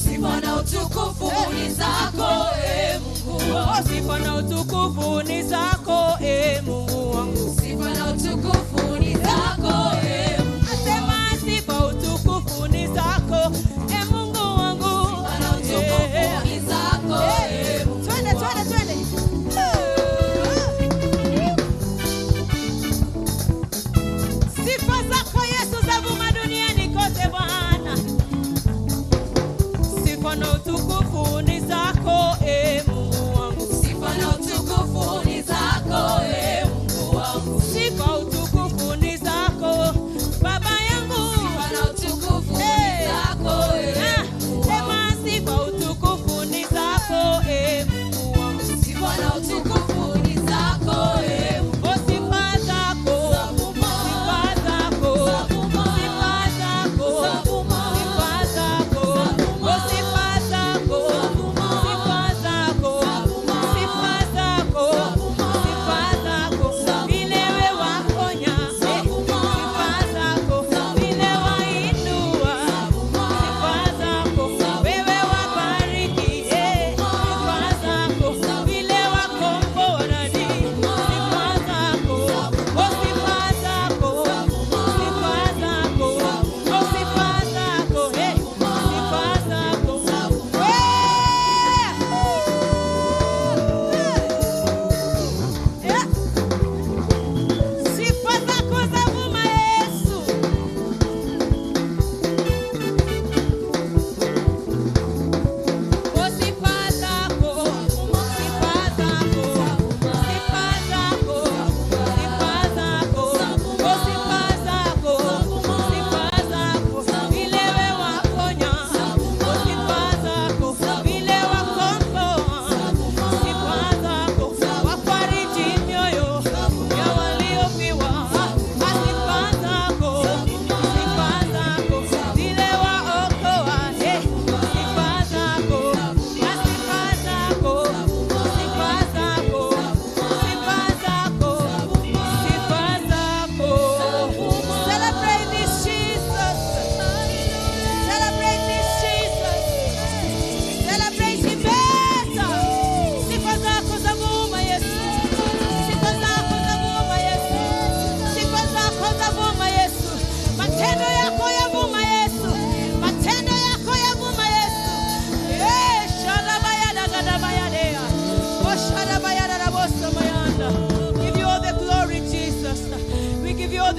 Sifa na utukufu ni zako, Mungu wangu. Sifa na utukufu ni zako, Nasema sifa utukufu ni zako, Mungu wangu. Sifa na utukufu ni zako, Twende, twende, twende. Sifa zako Yesu zavuma duniani kote Bwana. Sifa na utukufu ni zako, Mungu wangu. Sifa na utukufu ni zako.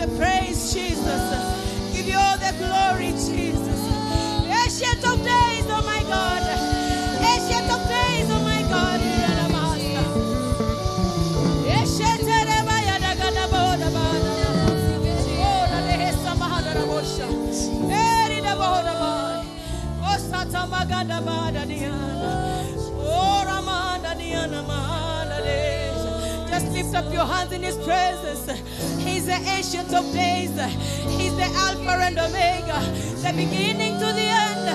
the praise, Jesus. Give you all the glory, Jesus. Ancient of days, oh my God. Ancient of days, oh my God. Just lift up your hands in His presence. He's the ancient of days. He's the Alpha and Omega, the beginning to the end.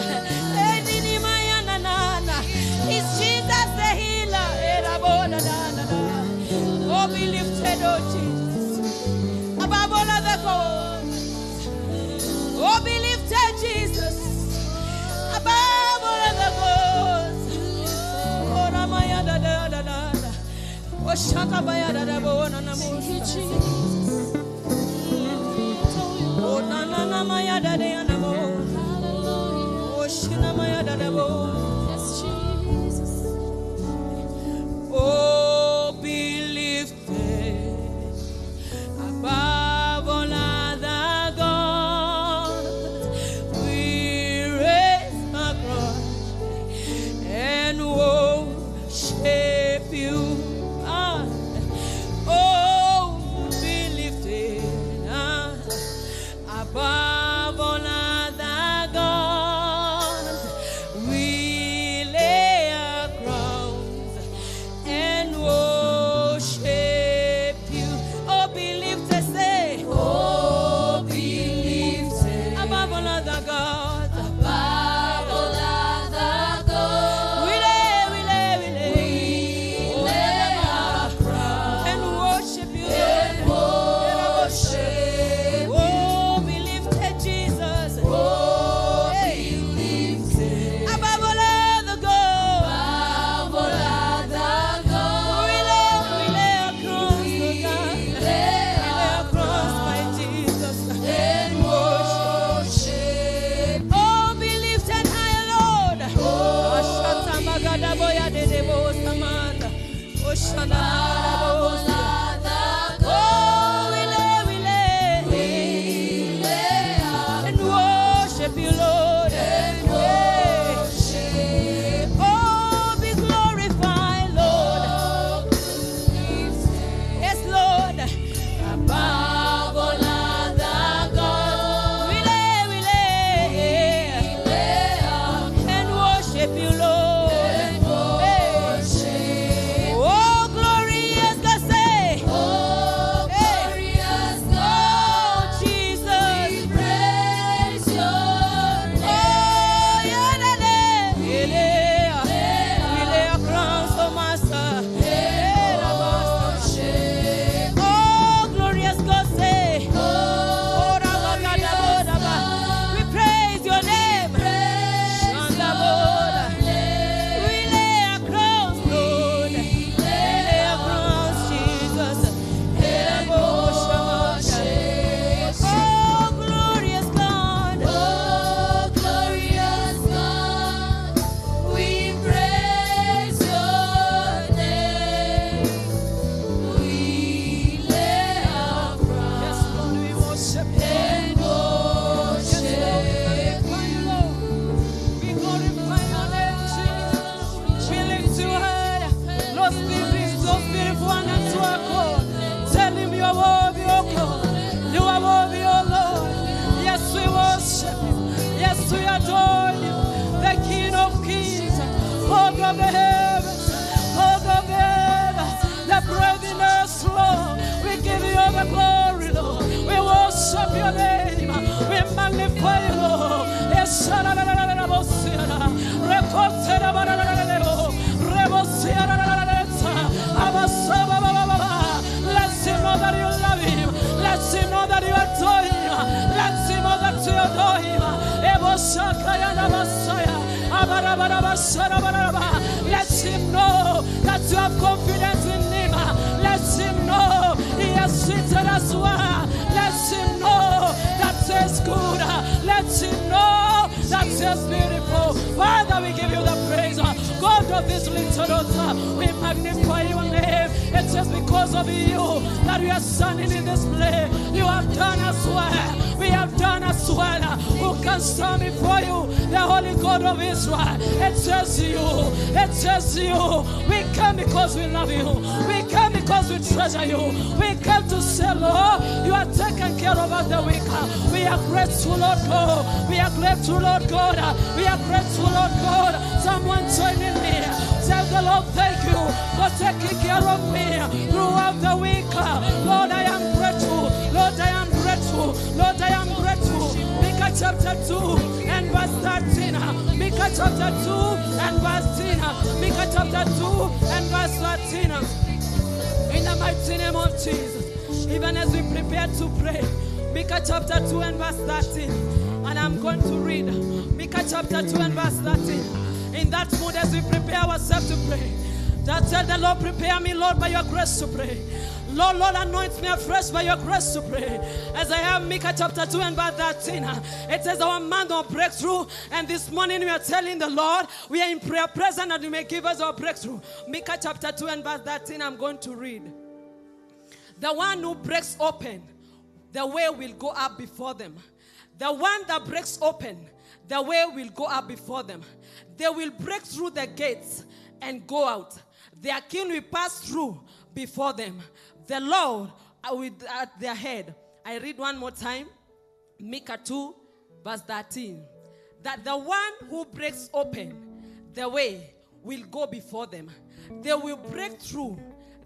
He's Jesus the healer. Oh, be lifted, oh Jesus, above all other gods. Oh, be lifted, Jesus, above all other gods. Oh, Ramaya da da da da. Oh, Shakabaya da da bo na na mo. Oh, na na na maya da da na mo. Oh, Shina maya da da bo. Yes, Jesus. Oh, be lifted above all other gods. We raise our cross and worship you. Oh, be lifted above all other gods. We lay our crowns and worship you. Oh, be lifted, say. Oh, be lifted above all other gods. Above all other gods. We lay our crowns and worship you. And worship. Oh, be lifted, Jesus. Oh, be lifted above all other gods. Above all other gods. We lay our crowns, oh God. We lay our crowns, my Jesus. And worship. Oh, be lifted high, Lord. Oh, Shatamagada boya de debo samanda. Oh, Shana boya. Oh, we lay and worship you, Lord. And worship. Oh, be glorified, Lord. Yes, Lord. Above all other gods. We lay and worship you, Lord. And worship. Oh, glorious God, say. Oh, glorious God. Oh, Jesus. We praise your name. Oh, yeah, we lay our crowns, oh Master. Oh, glorious God, say. Oh, Rabagadabodaba. We praise your name. Shandaboda. We lay our crowns, Lord. We lay our crowns, Jesus. Oh, glorious God. Oh, glorious God. We praise your name. We lay our crowns. Yes, Lord, we worship you. And worship. We glorify your name, Jesus. We lift you high. Los Spiritu wanatu wako. Tell him you are worthy, oh God. You are worthy, oh Lord. Yes, we worship you. Yes, we adore you. The King of Kings. Hold of the heavens. Hold of the heavens. The breath in us, Lord. We give you all the glory, Lord. We worship your name. We magnify you, Lord. Yes, let's him know that you love him. Let's him know that you adore him. Let's him know that you adore him. Let him know that you have confidence in him. Let him know he has seated us well. Let him know that he is good. Let him know that he is beautiful. Father, we give you the praise. God, out of this little daughter. We magnify your name. It's just because of you that we are standing in this place. You have done us well. We have done us well. Who can stand before you? The Holy God of Israel. It's just you. It's just you. We come because we love you. We come because we treasure you. We come to say, Lord, you are taking care of us the weak. We are grateful, Lord God. We are grateful, Lord God. We are grateful, Lord God. Someone joining me. Tell the Lord, thank you for taking care of me throughout the week. Lord, I am grateful. Lord, I am grateful. Lord, I am grateful. Micah chapter 2 and verse 13. Micah chapter 2 and verse 13. Micah chapter 2 and verse 13. In the mighty name of Jesus. Even as we prepare to pray. Micah chapter 2 and verse 13. And I'm going to read Micah chapter 2 and verse 13. In that mood as we prepare ourselves to pray. That tell the Lord, prepare me, Lord, by your grace to pray. Lord, anoint me afresh by your grace to pray. As I have Micah chapter 2 and verse 13, it says our month of breakthrough. And this morning we are telling the Lord, we are in prayer present and you may give us our breakthrough. Micah chapter 2 and verse 13, I'm going to read. The one who breaks open, the way will go up before them. The one that breaks open, the way will go up before them. They will break through the gates and go out. Their king will pass through before them. The Lord at their head. I read one more time. Micah 2 verse 13. That the one who breaks open the way will go before them. They will break through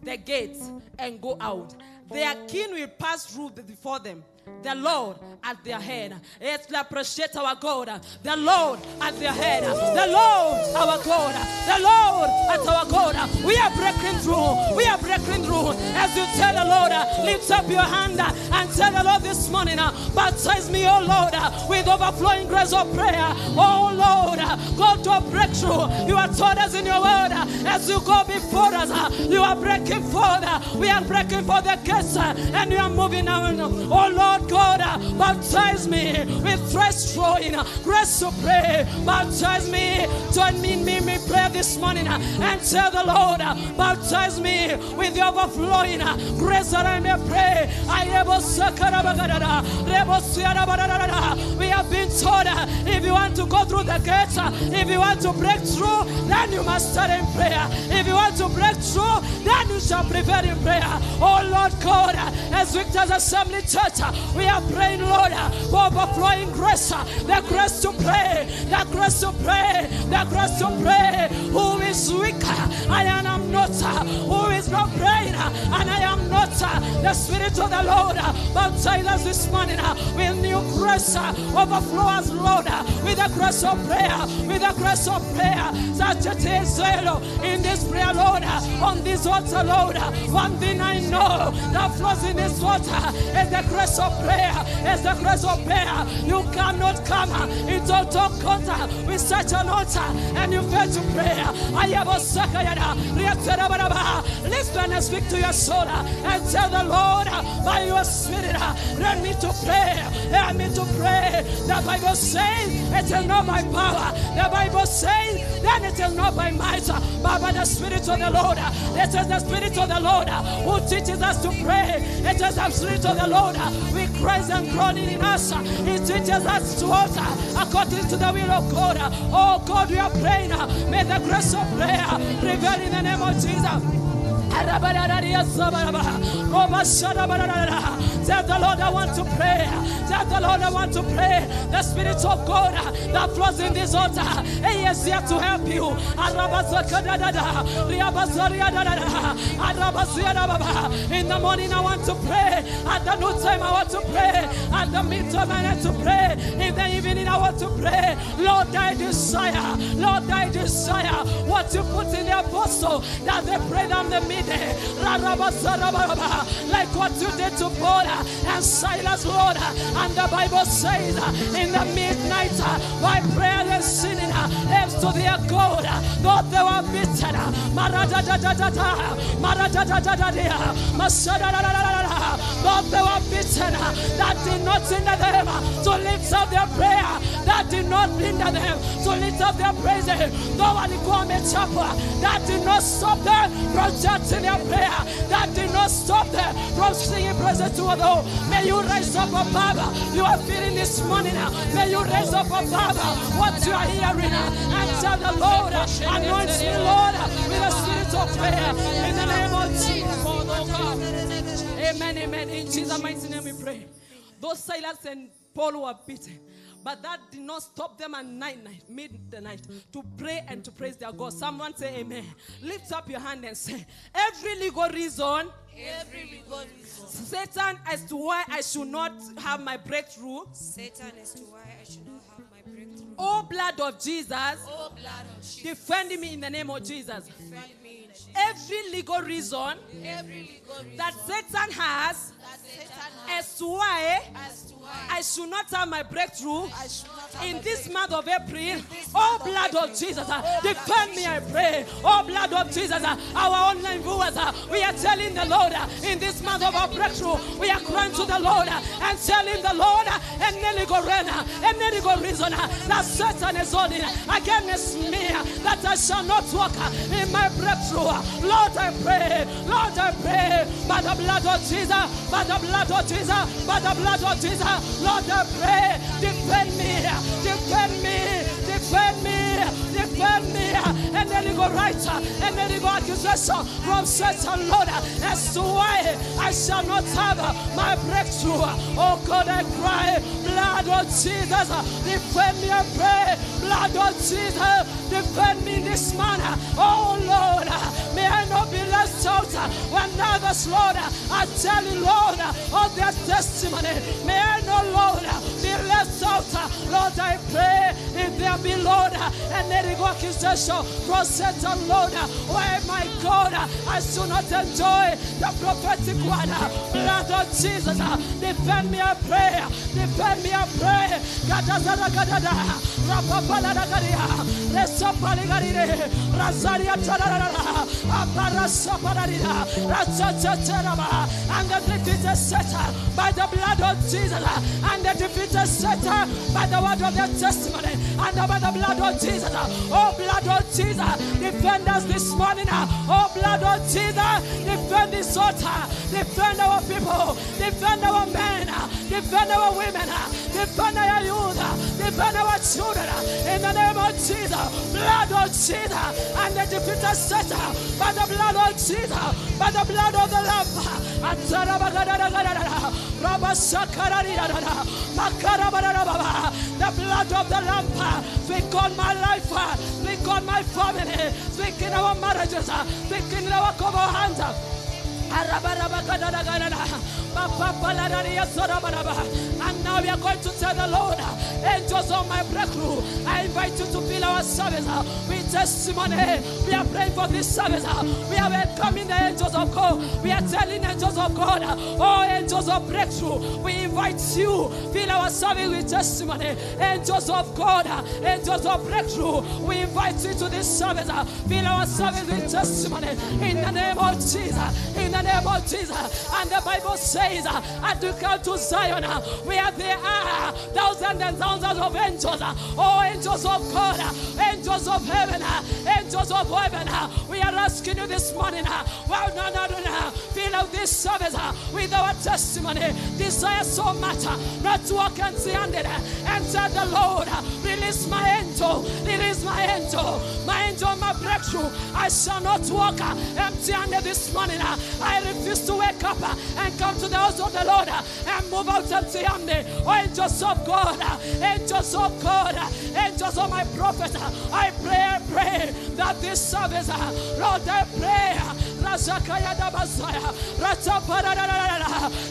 the gates and go out. Their king will pass through before them. The Lord at their head. Let's appreciate our God. The Lord at their head. The Lord our God. The Lord at our God. We are breaking through. We are breaking through. As you tell the Lord, lift up your hand and tell the Lord this morning, baptize me, oh Lord, with overflowing grace of prayer. Oh Lord, go to a breakthrough. You are taught us in your word. As you go before us, you are breaking forth. We are breaking for the gates and we are moving now. Oh Lord God, baptize me with fresh flowing grace to pray. Baptize me. Join me in me prayer this morning and tell the Lord, baptize me with the overflowing grace that I may pray. We have been told if you want to go through the gates, if you want to break through, then you must start in prayer. If you want to break through, then you shall prevail in prayer. Oh Lord God, as Victor's Assembly Church, we are praying, Lord, for overflowing grace, the grace to pray, the grace to pray, the grace to pray. Who is weak? I am not. Who is not praying? And I am not. The Spirit of the Lord baptize us this morning with new grace. Overflow us, Lord, with the grace of prayer, with the grace of prayer. Such it is, in this prayer, Lord, on this altar, Lord. One thing I know that flows in this water is the grace of prayer. It's the grace of prayer. You cannot come into talk contact with such an altar and you fail to pray. I have a sakayana. Listen and speak to your soul and tell the Lord by your Spirit, let me to pray. Let me to pray. The Bible says it is not by power. The Bible says then it is not by might, but by the Spirit of the Lord. It is the Spirit of the Lord who teaches us to pray. It is the Spirit of the Lord. We praise and groaning in us. He teaches us to alter according to the will of God. Oh God, we are praying. May the grace of prayer prevail in the name of Jesus. Tell the Lord I want to pray. Tell the Lord I want to pray. The Spirit of God that flows in this altar, He is here to help you. In the morning I want to pray. At the noontime I want to pray. At the midtime I want to pray. In the evening I want to pray. Lord, I desire. Lord, I desire what you put in the apostle that they prayed on the midday. Like what you did to Paul and Silas, Lord. And the Bible says in the midnight, by prayer and singing, lives to their God, though they were beaten. though they were beaten, that did not hinder them to lift up their prayer, that did not hinder them to lift up their praise, though walikuwa wamechapwa, that did not stop them from chanting their prayer, that did not stop them from singing praises to the Lord. May you raise up above. You are feeling this morning. May you raise up above what you are hearing and tell the Lord, anoint me, Lord, with the spirit of prayer in the name of Jesus. Amen, amen. In Jesus' mighty name we pray. Those Silas and Paul were beaten, but that did not stop them at midnight to pray and to praise their God. Someone say amen. Lift up your hand and say, every legal reason Satan as to why I should not have my breakthrough. Satan as to why I should not have my breakthrough. Oh blood of Jesus, defend me in the name of Jesus. Every legal reason that Satan has as to why I should not have my breakthrough in this month of April. Oh blood of Jesus, defend me, I pray. Oh blood of Jesus, our online viewers, we are telling the Lord in this month of our breakthrough, we are crying to the Lord and telling the Lord and any reason that Satan is holding against me, that I shall not walk in my breakthrough. Lord, I pray, by the blood of Jesus, by the blood of Jesus, by the blood of Jesus, Lord, I pray, defend me, and then you go right, and then you go accusation from Satan, Lord, as to why I shall not have my breakthrough. Oh God, I cry, blood of Jesus, defend me, I pray, blood of Jesus, defend me in this manner. Oh Lord, may I not be left out when others, Lord, I tell you, Lord, of their testimony. May I not, Lord, be left out. Lord, I pray, if there be, Lord, and let it go accusation from Satan, Lord, why, my God, I should not enjoy the prophetic word. Blood of Jesus, defend me, I pray. Defend me, I pray. Gadazara gadada, rapapala gadia, resopali gadire, razaria tarara, aparasa pararida, rachachataraba, and the defeated Satan by the blood of Jesus, and the defeated Satan by the word of their testimony, and by the blood of Jesus. Oh, blood of Jesus, defend us this morning. Oh, blood of Jesus, defend this altar, defend our people, defend our men, defend our women, defend our youth, defend our children, in the name of Jesus. Blood of Jesus, and the defeated Satan by the blood of Jesus, by the blood of the Lamb. The blood of the Lamb, speak on my life, speak on my family, speak in our marriages, speak in our cover hands. And now we are going to tell the Lord, angels of my breakthrough, I invite you to fill our service with testimony. We are praying for this service. We are welcoming the angels of God. We are telling angels of God, oh angels of breakthrough, we invite you, fill our service with testimony. Angels of God, angels of breakthrough, we invite you to this service. Fill our service with testimony in the name of Jesus. In the name of Jesus. And the Bible says, as we come to Zion, where there are thousands and thousands of angels, oh angels of God, angels of heaven, angels of heaven, we are asking you this morning, fill out this service with our testimony. Desire so much not to walk empty-handed, and tell the Lord, release my angel, my angel, my breakthrough. I shall not walk empty-handed this morning. I refuse to wake up and come to the house of the Lord and move out empty-handed. Oh, angels of God, angels of God, angels of my prophet, I pray that this service, Lord, I pray,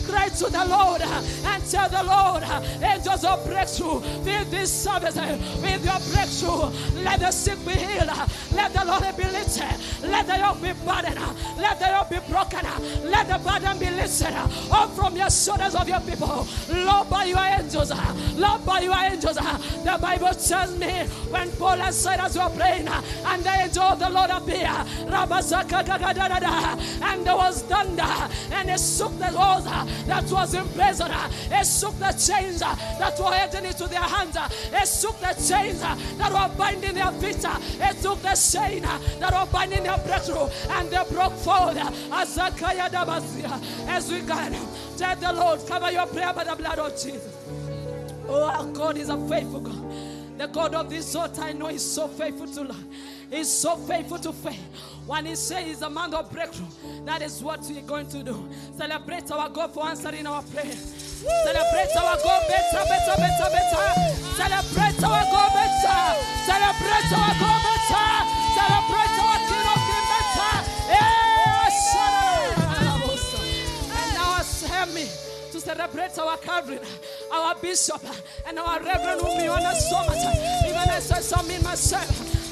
cry to the Lord and tell the Lord, angels of breakthrough, fill this service with your breakthrough. Let the sick be healed, let the Lord be lifted, let the yoke be burdened, let the yoke be broken, let the burden be lifted up from your shoulders of your people. Lord, by your angels, loved by your angels. The Bible tells me when Paul and Silas were praying and the angel of the Lord appeared, and there was thunder, and it shook the walls that was in prison. It shook the chains that were heading into their hands. It shook the chains that were binding their feet. It took the chain that were binding their breakthrough, and they broke forward. As we God, tell the Lord, cover your prayer by the blood of Jesus. Oh, our God is a faithful God. The God of this altar, I know, is so faithful to love. He's so faithful to faith. When he says he's a man of breakthrough, that is what we're going to do. Celebrate our God for answering our prayer. Celebrate our God better, better, better, better. Celebrate our God better. Celebrate our God better. Celebrate our King of Kings better. And now help me to celebrate our covering, our bishop, and our reverend whom we honor so much. Even as I saw me myself,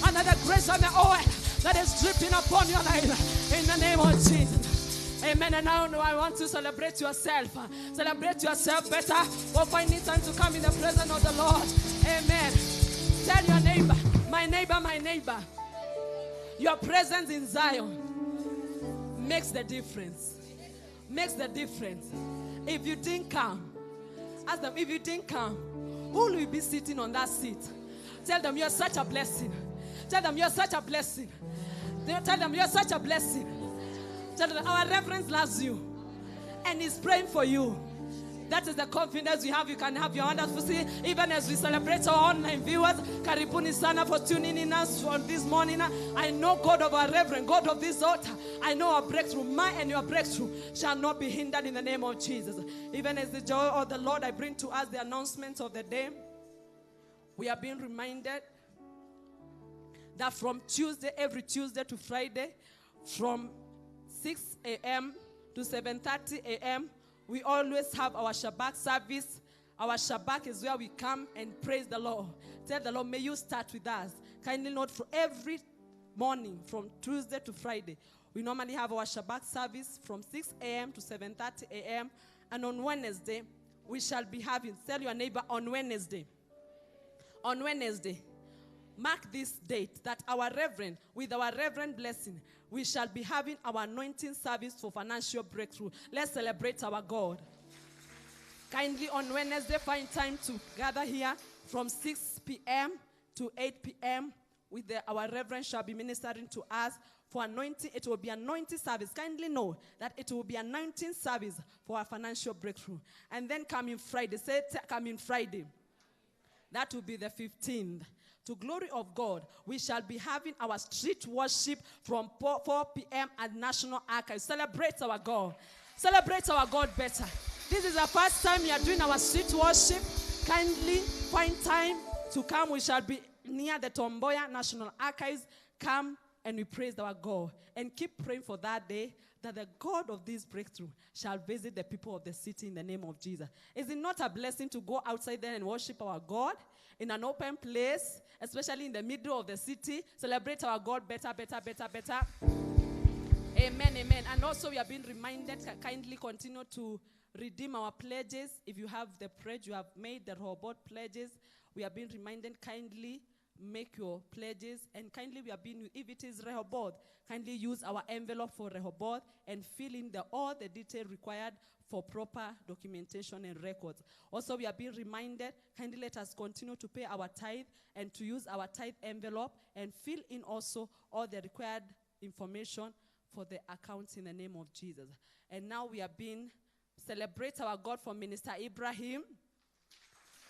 under the grace and the oil that is dripping upon your life, in the name of Jesus. Amen. And now I want to celebrate yourself. Celebrate yourself better. Or find it time to come in the presence of the Lord. Amen. Tell your neighbor, my neighbor, my neighbor, your presence in Zion makes the difference. Makes the difference. If you didn't come, ask them, if you didn't come, who will be sitting on that seat? Tell them you're such a blessing. Tell them you're such a blessing. Tell them you're such a blessing. Tell them our reverend loves you and is praying for you. That is the confidence we have. You can have your wonderful see. Even as we celebrate our online viewers, karibuni sana for tuning in us on this morning. I know God of our reverend, God of this altar, I know our breakthrough, mine and your breakthrough shall not be hindered in the name of Jesus. Even as the joy of the Lord, I bring to us the announcement of the day. We are being reminded that from Tuesday, every Tuesday to Friday, from 6 a.m. to 7:30 a.m., we always have our Shabbat service. Our Shabbat is where we come and praise the Lord. Tell the Lord, may you start with us. Kindly note, for every morning from Tuesday to Friday, we normally have our Shabbat service from 6 a.m. to 7:30 a.m. And on Wednesday, we shall be having, tell your neighbor, on Wednesday, mark this date that our reverend, with our reverend blessing, we shall be having our anointing service for financial breakthrough. Let's celebrate our God. Kindly on Wednesday, find time to gather here from 6 p.m. to 8 p.m. Our reverend shall be ministering to us for anointing. It will be anointing service. Kindly know that it will be anointing service for our financial breakthrough. And then coming Friday, coming Friday, that will be the 15th. To glory of God, we shall be having our street worship from 4 p.m. at National Archives. Celebrate our God. Celebrate our God better. This is the first time we are doing our street worship. Kindly find time to come. We shall be near the Tomboya National Archives. Come and we praise our God. And keep praying for that day that the God of this breakthrough shall visit the people of the city in the name of Jesus. Is it not a blessing to go outside there and worship our God in an open place, especially in the middle of the city? Celebrate our God better, better, better, better. Amen, amen. And also we are being reminded, kindly continue to redeem our pledges. If you have the pledge, you have made the Rehoboth pledges. We are being reminded, kindly make your pledges. And kindly we are being, if it is Rehoboth, kindly use our envelope for Rehoboth and fill in all the detail required for proper documentation and records. Also, we are being reminded, kindly let us continue to pay our tithe and to use our tithe envelope and fill in also all the required information for the accounts in the name of Jesus. And now we are being, celebrate our God for Minister Ibrahim.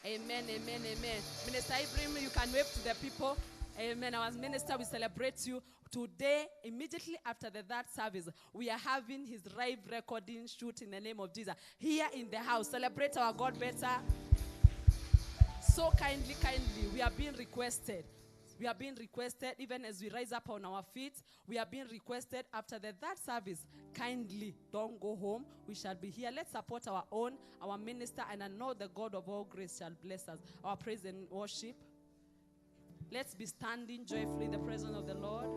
Amen, amen, amen. Minister Ibrahim, you can wave to the people. Amen. Our minister, we celebrate you. Today, immediately after the third service, we are having his live recording shoot in the name of Jesus here in the house. Celebrate our God better. So kindly, we are being requested. We are being requested, even as we rise up on our feet, we are being requested after the third service. Kindly don't go home. We shall be here. Let's support our minister, and I know the God of all grace shall bless us. Our praise and worship. Let's be standing joyfully in the presence of the Lord.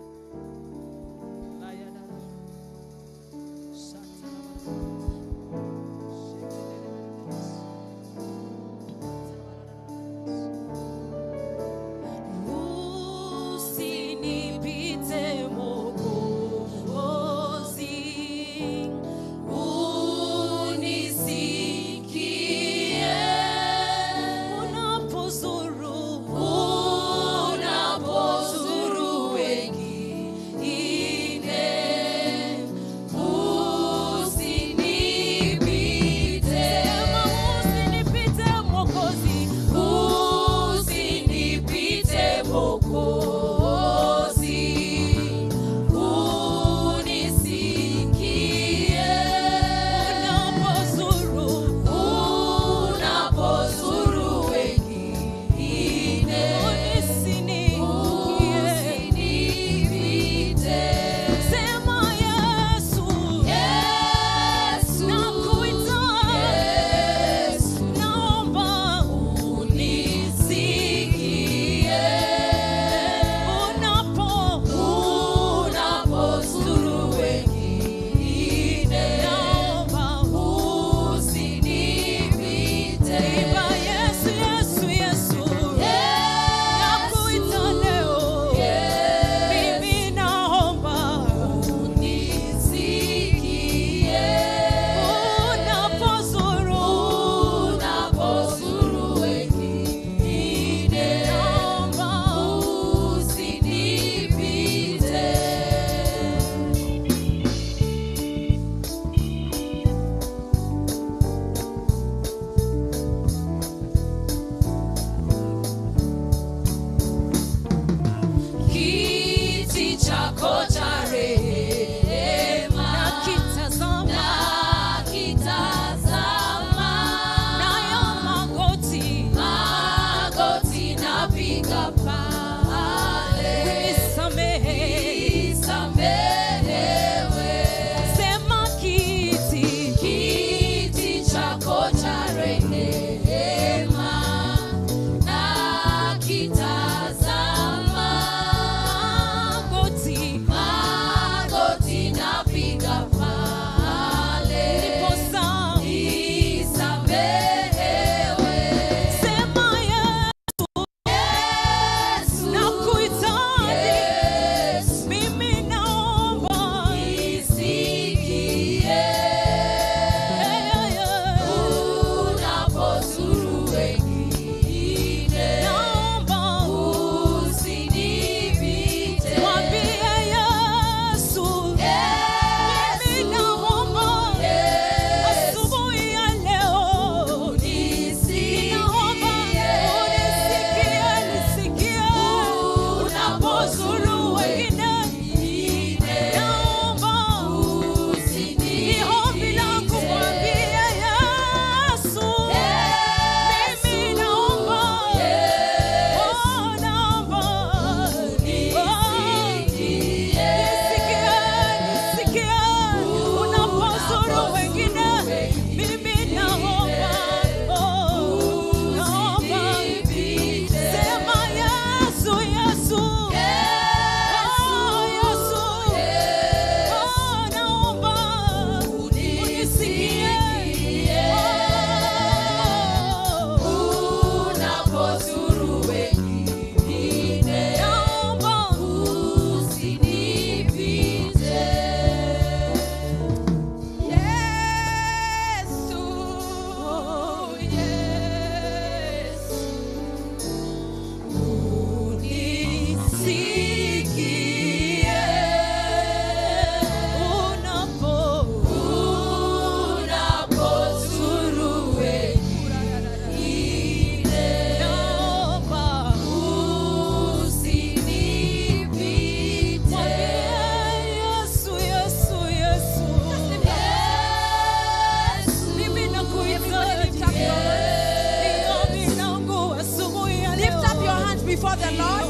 before the Lord.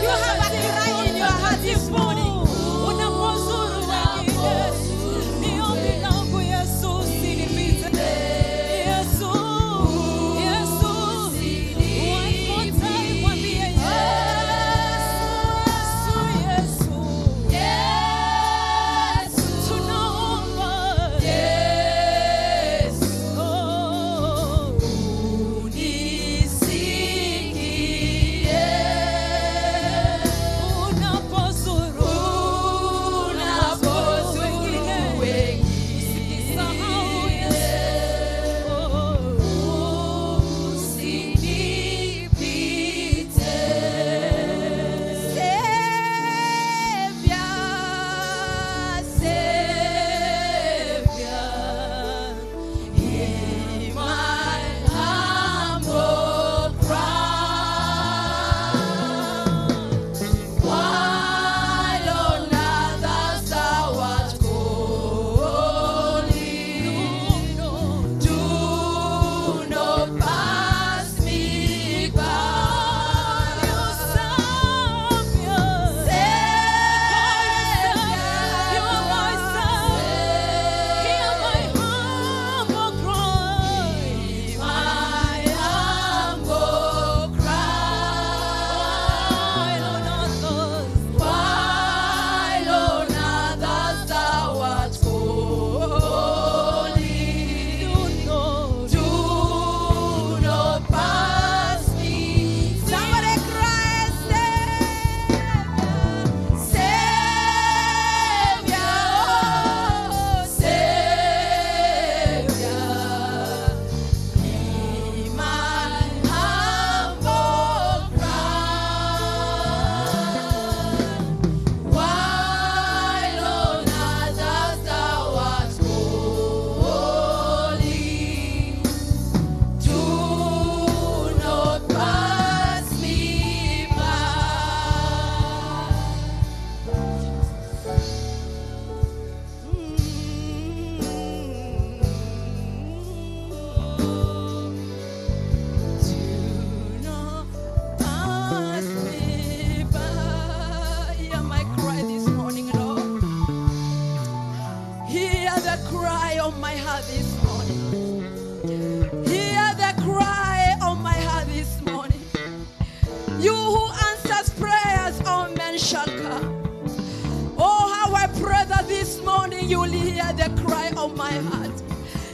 You have a cry in your heart this morning.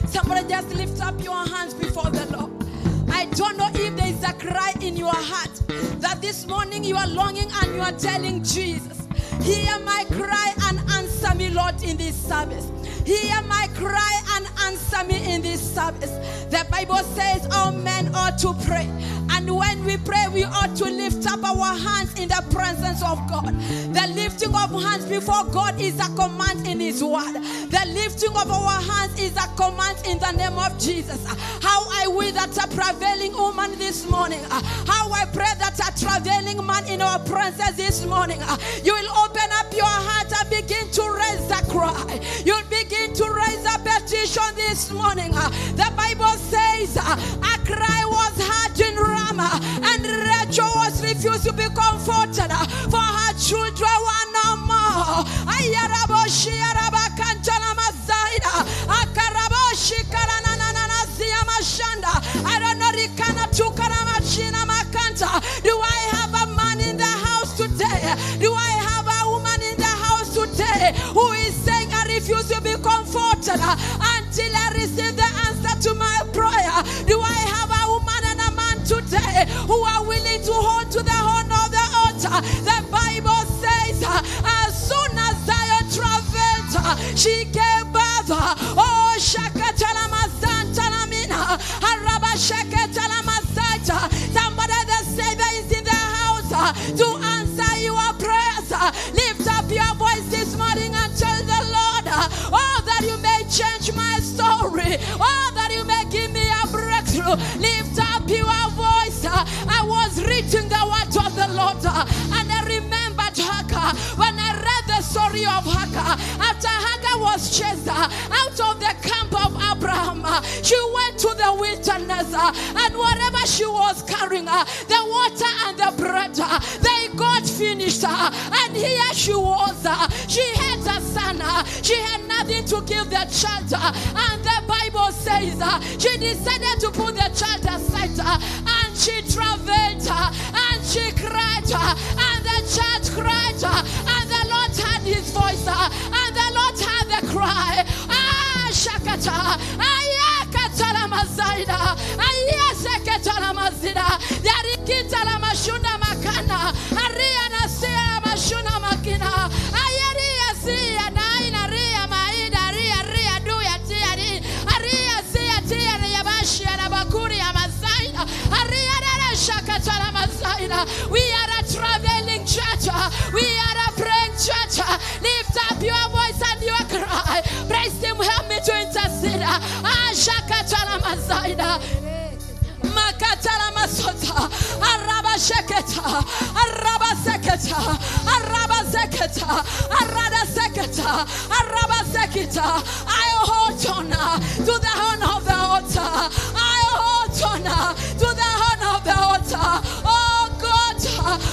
Somebody just lift up your hands before the Lord. I don't know if there is a cry in your heart that this morning you are longing and you are telling Jesus, hear my cry and answer me, Lord, in this service. Hear my cry and answer me in this service. The Bible says all men ought to pray. And when we pray, we ought to lift up our hands in the presence of God. The lifting of hands before God is a command in His word. The lifting of our hands is a command in the name of Jesus. How I wish that a travailing woman this morning, how I pray that a travailing man in our presence this morning, you will open up your heart and begin to raise a cry. You'll begin to raise a petition this morning. The Bible says a cry was heard in Ramah, and Rachel was refused to be comforted, for her children were no more. I don't know. Do I have a man in the house today? Do I have a woman in the house today who is saying I refuse to be comforted until I receive the answer to my prayer? Lift up your voice. I was reading the word of the Lord, and I remembered Hagar. When I read the story of Hagar, after Hagar was chased out of the camp of Abraham, she went to the wilderness, and whatever she was carrying, the water and the bread, they got finished. And here she was. She had a son. She had nothing to give the child. And the Bible says she decided to put the child aside, and she traveled, and she cried, and the child cried, and the Lord heard his voice, and the Lord heard the cry. Shakata, Ayakatala Mazaida, Ayasekatala Mazida, Yarikitala Mashuna Makana, Ariana Sea Mashuna Makina, Ayaria Sea Naina Ria Maida Ria Duya Tiari, Aria Sea Tiari Yabashi Bakuri Amazaida, Ariana Shakatala Mazaida. We are a traveling church, we are a praying church. Lift up your voice and your cry. Praise him, help me to intercede. Shakatala Mazaida. Makatala Masota. Araba Sheketa. Araba Seketa. Araba Seketa. Arada Seketa. Araba Seketa. I hold on to the horn of the altar. I hold on to the horn of the altar. Oh God,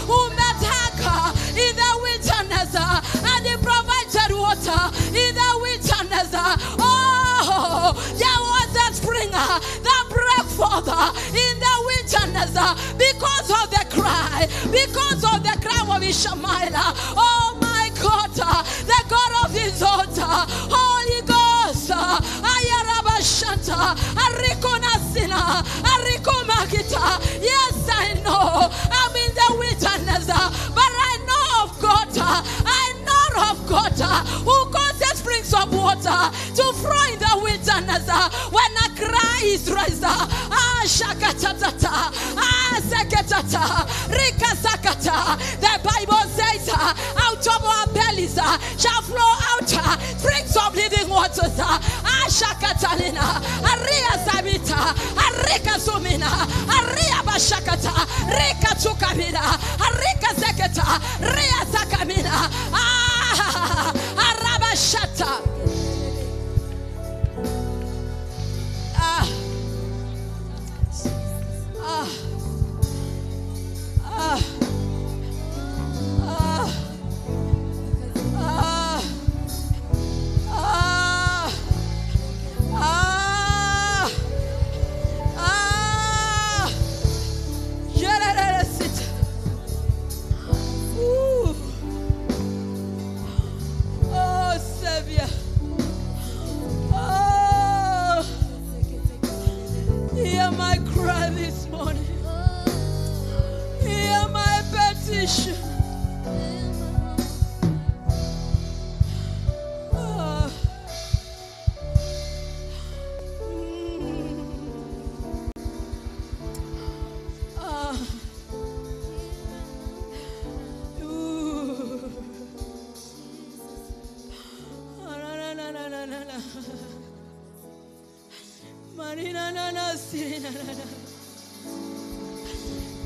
who met Hagar in the wilderness, and he provided water in the wilderness. Oh, there was a spring that broke forth in the wilderness because of the cry of Ishmael. Oh my God, the God of his altar, Holy Ghost, Ayarabashanta, Arikonasina, Arikomakita. Yes, I know I'm in the wilderness, but I know of God. I know of God who causes springs of water to flow in the wilderness when a cry is raised. Shakatata, Sekatata, Rikasakata. The Bible says, out of our bellies shall flow out springs of living waters. Shakatalina, Aria Sabita, Arika Sumina, Aria Bashakata, Rika Tukamina, Arika Sekata, Ria Sakamina, Arabashata. Hear my cry this morning. Hear my petition. Marina na sirina na.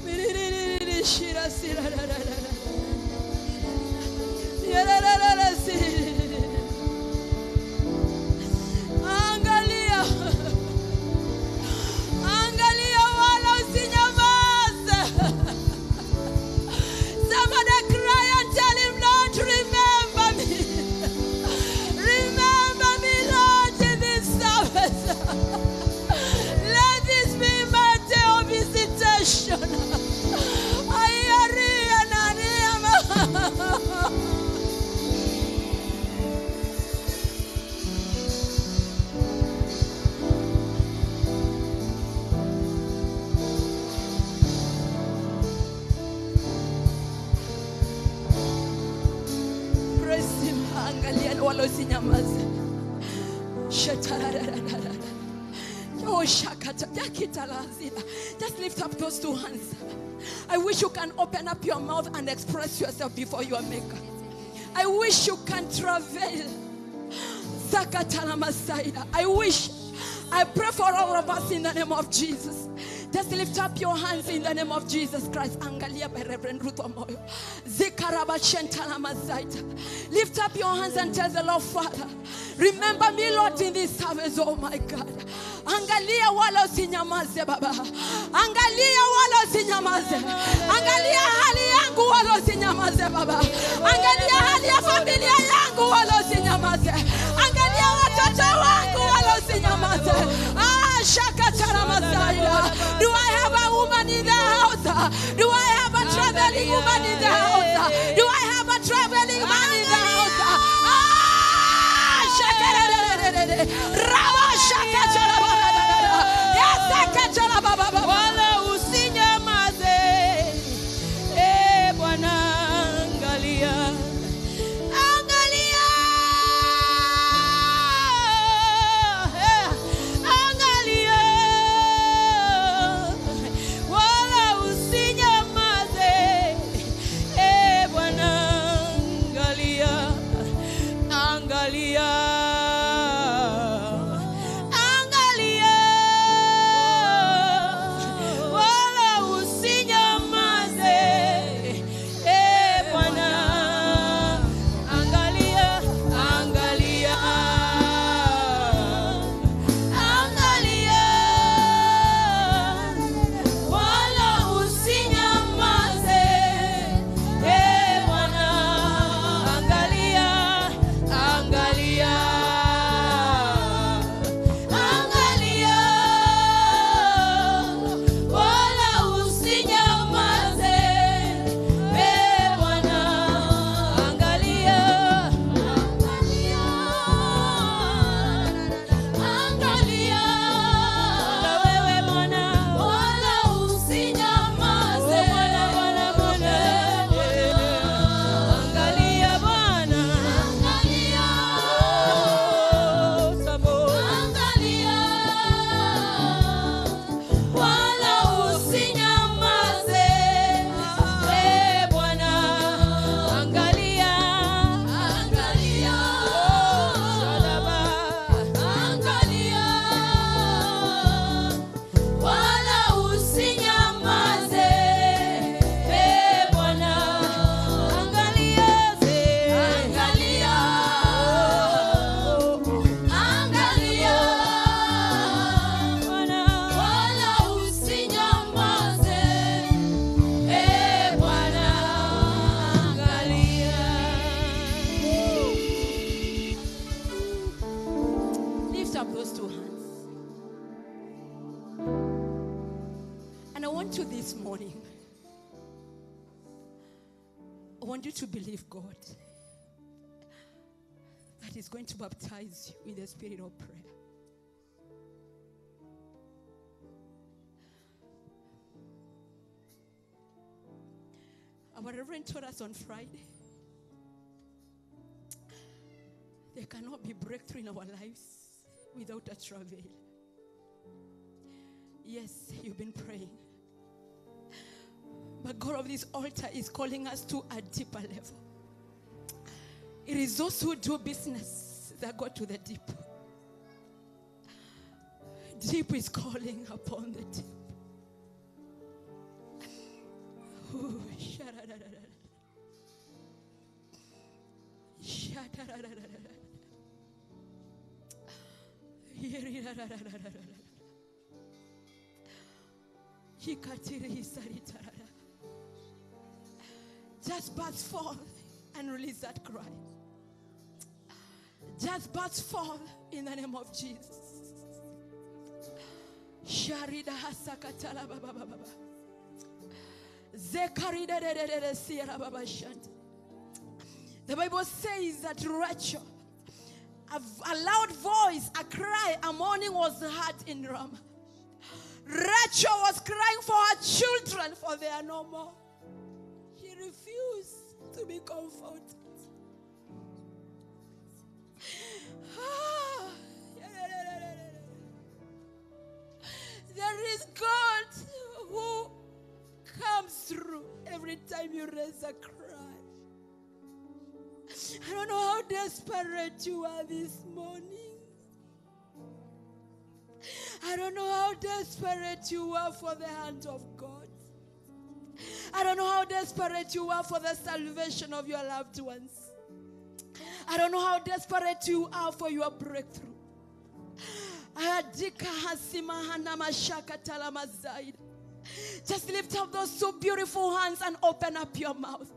Miriri shira sira na na na. Yara na na na sirina. Angalia, angalia wala usinyamaze. Somebody cry and tell him, Lord, remember me. Remember me, Lord, in this service. Let this be my day of visitation. Praise him. Angalia wala usinyamaze. Just lift up those two hands. I wish you can open up your mouth and express yourself before your maker. I wish you can travail. I wish. I pray for all of us in the name of Jesus. Just lift up your hands in the name of Jesus Christ. Angalia by Reverend Ruth Wamuyu. Lift up your hands and tell the Lord, Father, remember me, Lord, in this service, oh my God. Angalia wala usinyamaze baba. Angalia wala usinyamaze. Angalia hali yangu wala usinyamaze baba. Angalia hali ya familia yangu wala usinyamaze. Angalia watoto wangu wala usinyamaze. Shakatara Messiah. Do I have a woman in the house? Do I have a traveling woman in the house? Do I have a traveling man in the house? Rama Shakatara. Yes, Shakatara Baba. Wala usinyamaze. Bwana angalia. To believe God that is going to baptize you in the spirit of prayer. Our Reverend told us on Friday, there cannot be breakthrough in our lives without a travail. Yes, you've been praying. But God of this altar is calling us to a deeper level. It is those who do business that go to the deep. Deep is calling upon the deep. Just burst forth and release that cry. Just burst forth in the name of Jesus. Sharida hasakatala baba baba. Zekarida de sierra baba shant. The Bible says that Rachel, a loud voice, a cry, a mourning was heard in Ramah. Rachel was crying for her children, for they are no more. She refused to be comforted. There is God who comes through every time you raise a cry. I don't know how desperate you are this morning. I don't know how desperate you are for the hand of God. I don't know how desperate you are for the salvation of your loved ones. I don't know how desperate you are for your breakthrough. Just lift up those two beautiful hands and open up your mouth.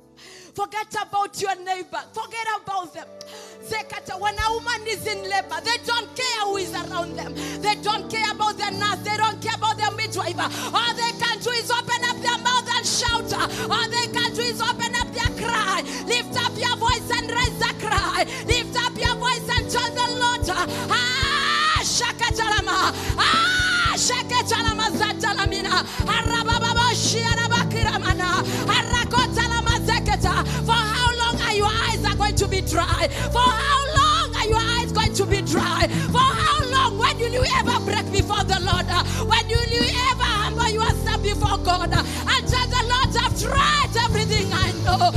Forget about your neighbor. Forget about them. When a woman is in labor, they don't care who is around them. They don't care about their nurse. They don't care about their midwife. All they can do is open up their mouth and shout. All they can do is open up their cry. Lift up your voice and raise the cry. Lift up your voice and tell the Lord. Shakatalama. Shakatalama Zatalamina. Arababa Shiarabakiramana. Arakotalama Zeketa. For how long are your eyes are going to be dry? For how long are your eyes going to be dry? For how long? When will you ever break before the Lord? When will you ever humble yourself before God? And tell the Lord, I've tried everything I know.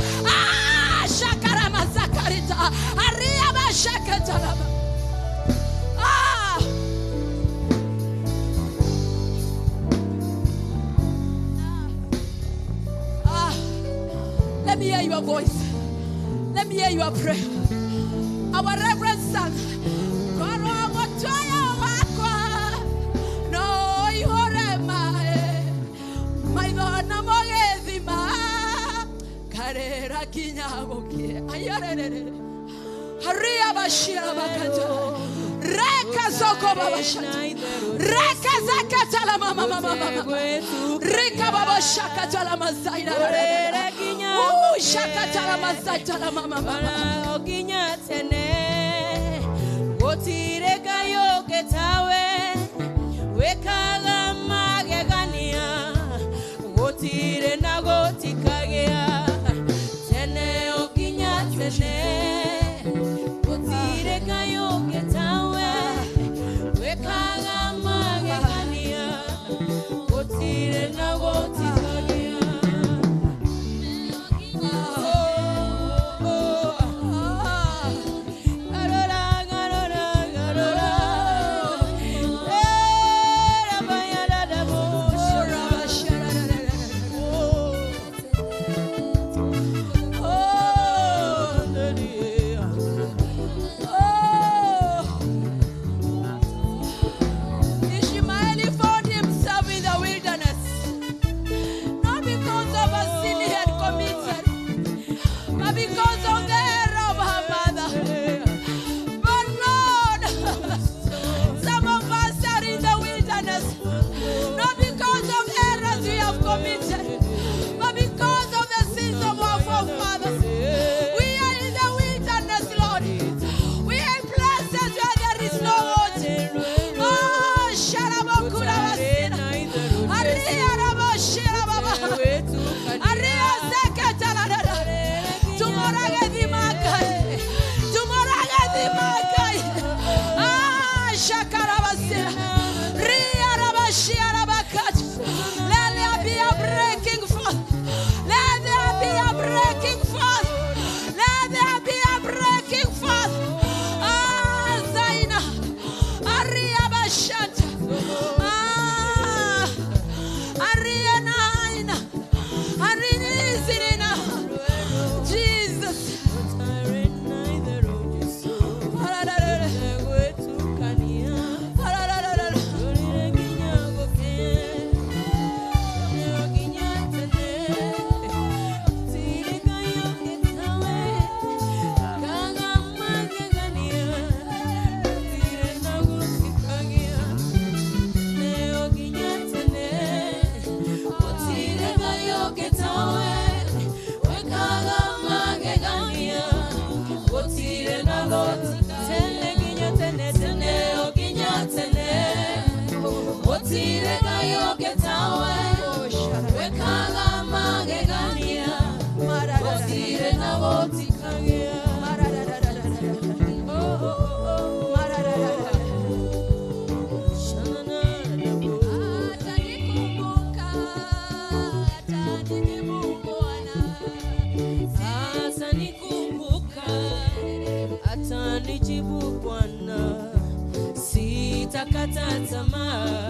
Shakarama Zakarita. Ariaba Shakatalama. Let me hear your voice. Let me hear your prayer. Our reverend son. No, you are my Lord. Carrera Kinyaboki. Haria Bashira Bakata. Reka Soko Babashat. Reka Zakatala Mama. Rika Babashaka Talamazaida. Shakatala Mazatala Mama. Oginyatene. Otireka yoketawe. Wekala magegania. Otire nagotikagea. Tene oginyatene. Otireka yoketawe. Wekala magegania. Otire nagotikagea. Atanijibu Bwana, sitakata tamaa.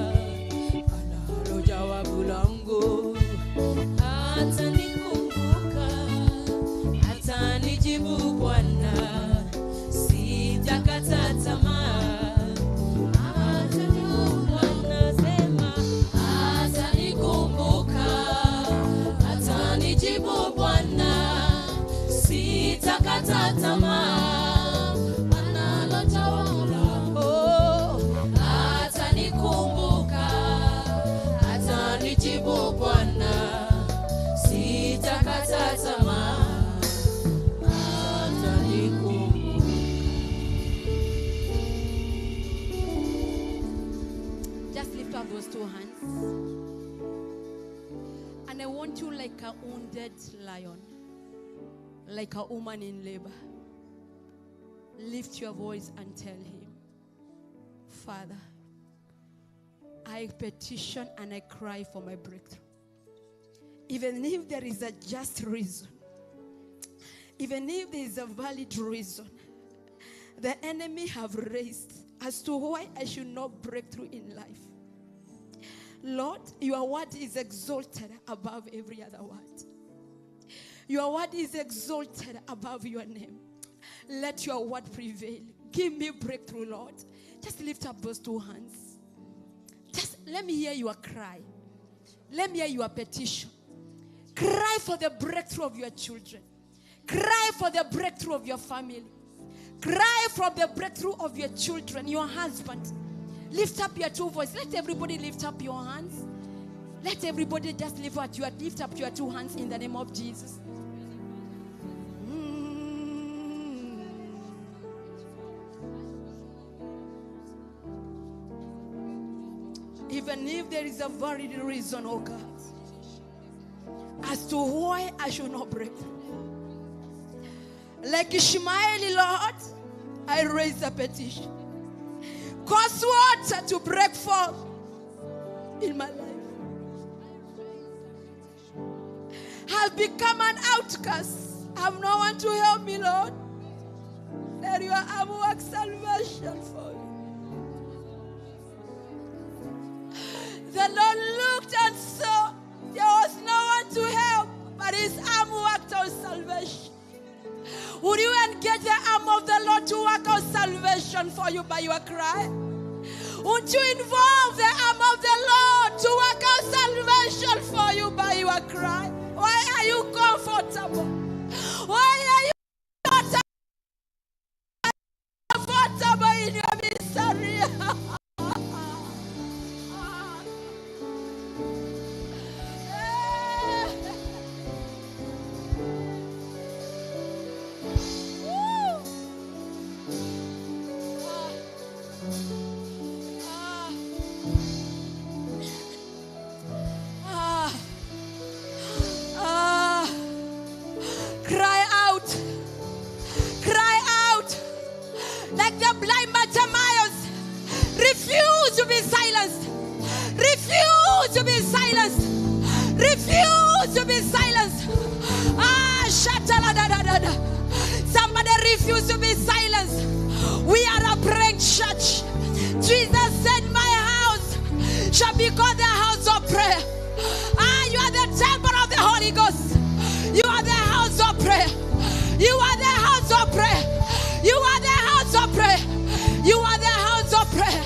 jawabu langu. Atanikumbuka, atanijibu Bwana, sitakata tamaa. Atanikumbuka, sema atanikumbuka, atanijibu Bwana, sitakata tamaa. Analo jawabu langu. Atanikumbuka, atanijibu Bwana, sitakata tamaa. Atanikumbuka. Just lift up those two hands. And I want you like a wounded lion, like a woman in labor. Lift your voice and tell him, Father, I petition and I cry for my breakthrough. Even if there is a just reason, even if there is a valid reason, the enemy have raised as to why I should not break through in life. Lord, your word is exalted above every other word. Your word is exalted above your name. Let your word prevail. Give me breakthrough, Lord. Just lift up those two hands. Just let me hear your cry. Let me hear your petition. Cry for the breakthrough of your children. Cry for the breakthrough of your family. Cry for the breakthrough of your children, your husband. Lift up your two voices. Let everybody lift up your hands. Let everybody just lift up your two hands in the name of Jesus. Even if there is a valid reason, oh God, as to why I should not break. Like Ishmael, Lord, I raise a petition. Cause water to break forth in my life. I've become an outcast. I have no one to help me, Lord. Let your arm work salvation for me. The Lord looked and saw there was no one to help, but his arm worked on salvation. Would you engage the arm of the Lord to work out salvation for you by your cry? Would you involve the arm of the Lord to work out salvation for you by your cry? Why are you comfortable? Why are you not comfortable in your misery? Somebody refuse to be silenced. We are a praying church. Jesus said, my house shall be called the house of prayer. You are the temple of the Holy Ghost. You are the house of prayer. You are the house of prayer. You are the house of prayer. You are the house of prayer.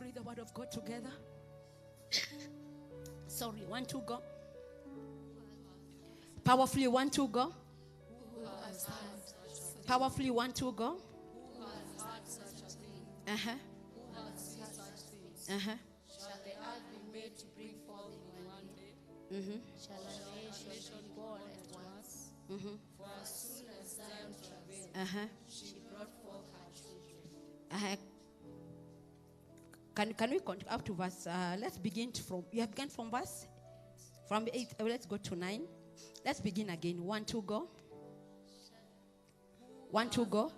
read the word of God together? Sorry, 1, 2, go. Powerfully, 1, 2, go. Powerfully, 1, 2, go. Uh-huh. Uh-huh. Shall the earth be made to bring forth in one day? Mm-hmm. Shall a nation be born at once? Mm-hmm. For as soon as Zion travailed, Uh-huh. she brought forth her children. Uh-huh. Can we continue up to verse? Let's begin from. You have begun from verse from 8. Let's go to 9. Let's begin again. 1, 2, go. 1, 2, go.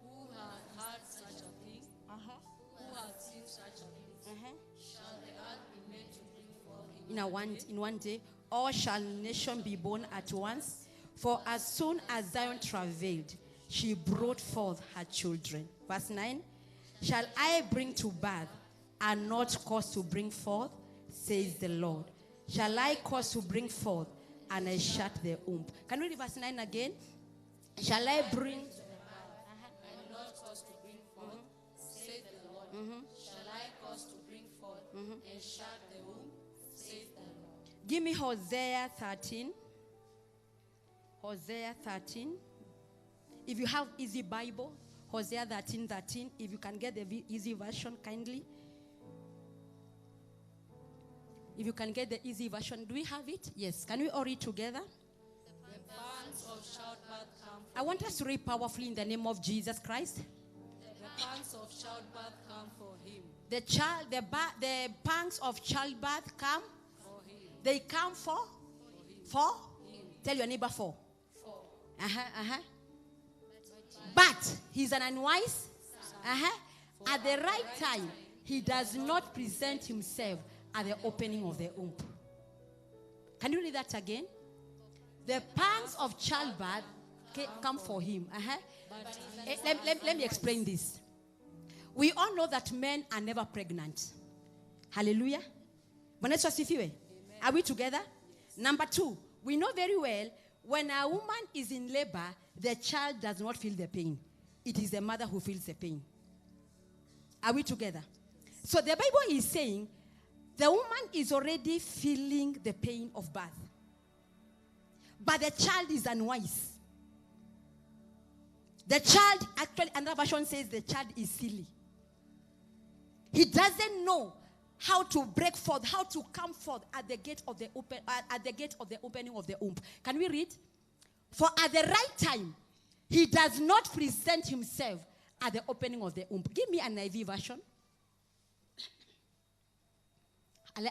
Who hath heard such a thing? Who hath seen such a thing? Shall the earth be made to bring forth In one day, or shall nation be born at once? For as soon as Zion travailed, she brought forth her children. Verse 9. Shall I bring to birth and not cause to bring forth, says the Lord. Shall I cause to bring forth and I shut the womb? Can we read verse 9 again? Shall I bring? and not cause to bring forth, saith the Lord. Shall I cause to bring forth and shut the womb, saith the Lord. Give me Hosea 13. Hosea 13. If you have easy Bible, Hosea 13:13. If you can get the easy version, kindly. If you can get the easy version, do we have it? Yes. Can we all read together? The pangs of childbirth come. I want us to read powerfully in the name of Jesus Christ. The pangs of childbirth come for him. The pangs of childbirth come. For him. They come for? Tell your neighbor for. But he's an unwise. At the right time, he does not present himself at the opening of the womb. Can you read that again? The pangs of childbirth come for him. Let me explain this. We all know that men are never pregnant. Hallelujah. Are we together? Number 2, we know very well when a woman is in labor, the child does not feel the pain. It is the mother who feels the pain. Are we together? So the Bible is saying the woman is already feeling the pain of birth. But the child is unwise. The child, actually, another version says the child is silly. He doesn't know how to break forth, how to come forth at the gate of the opening of the womb. Can we read? For at the right time, he does not present himself at the opening of the womb. Give me an NIV version.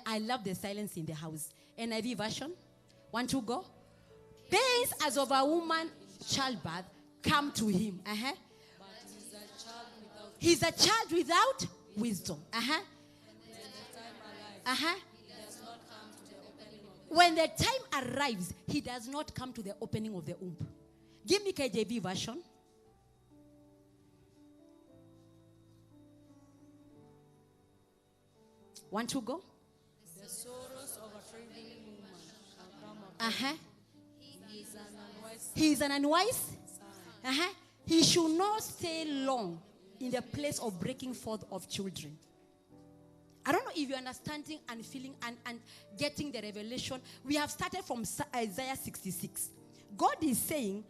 I love the silence in the house. NIV version. 1, 2, go. Pains as of a woman childbirth come to him. But He's a child without wisdom. When the time arrives, he does not come to the opening of the womb. Give me KJV version. Want to go? the sorrows of a travailing woman shall come upon He is an unwise He is an unwise. He should not stay long in the place of breaking forth of children. I don't know if you're understanding and feeling and getting the revelation. We have started from Isaiah 66. God is saying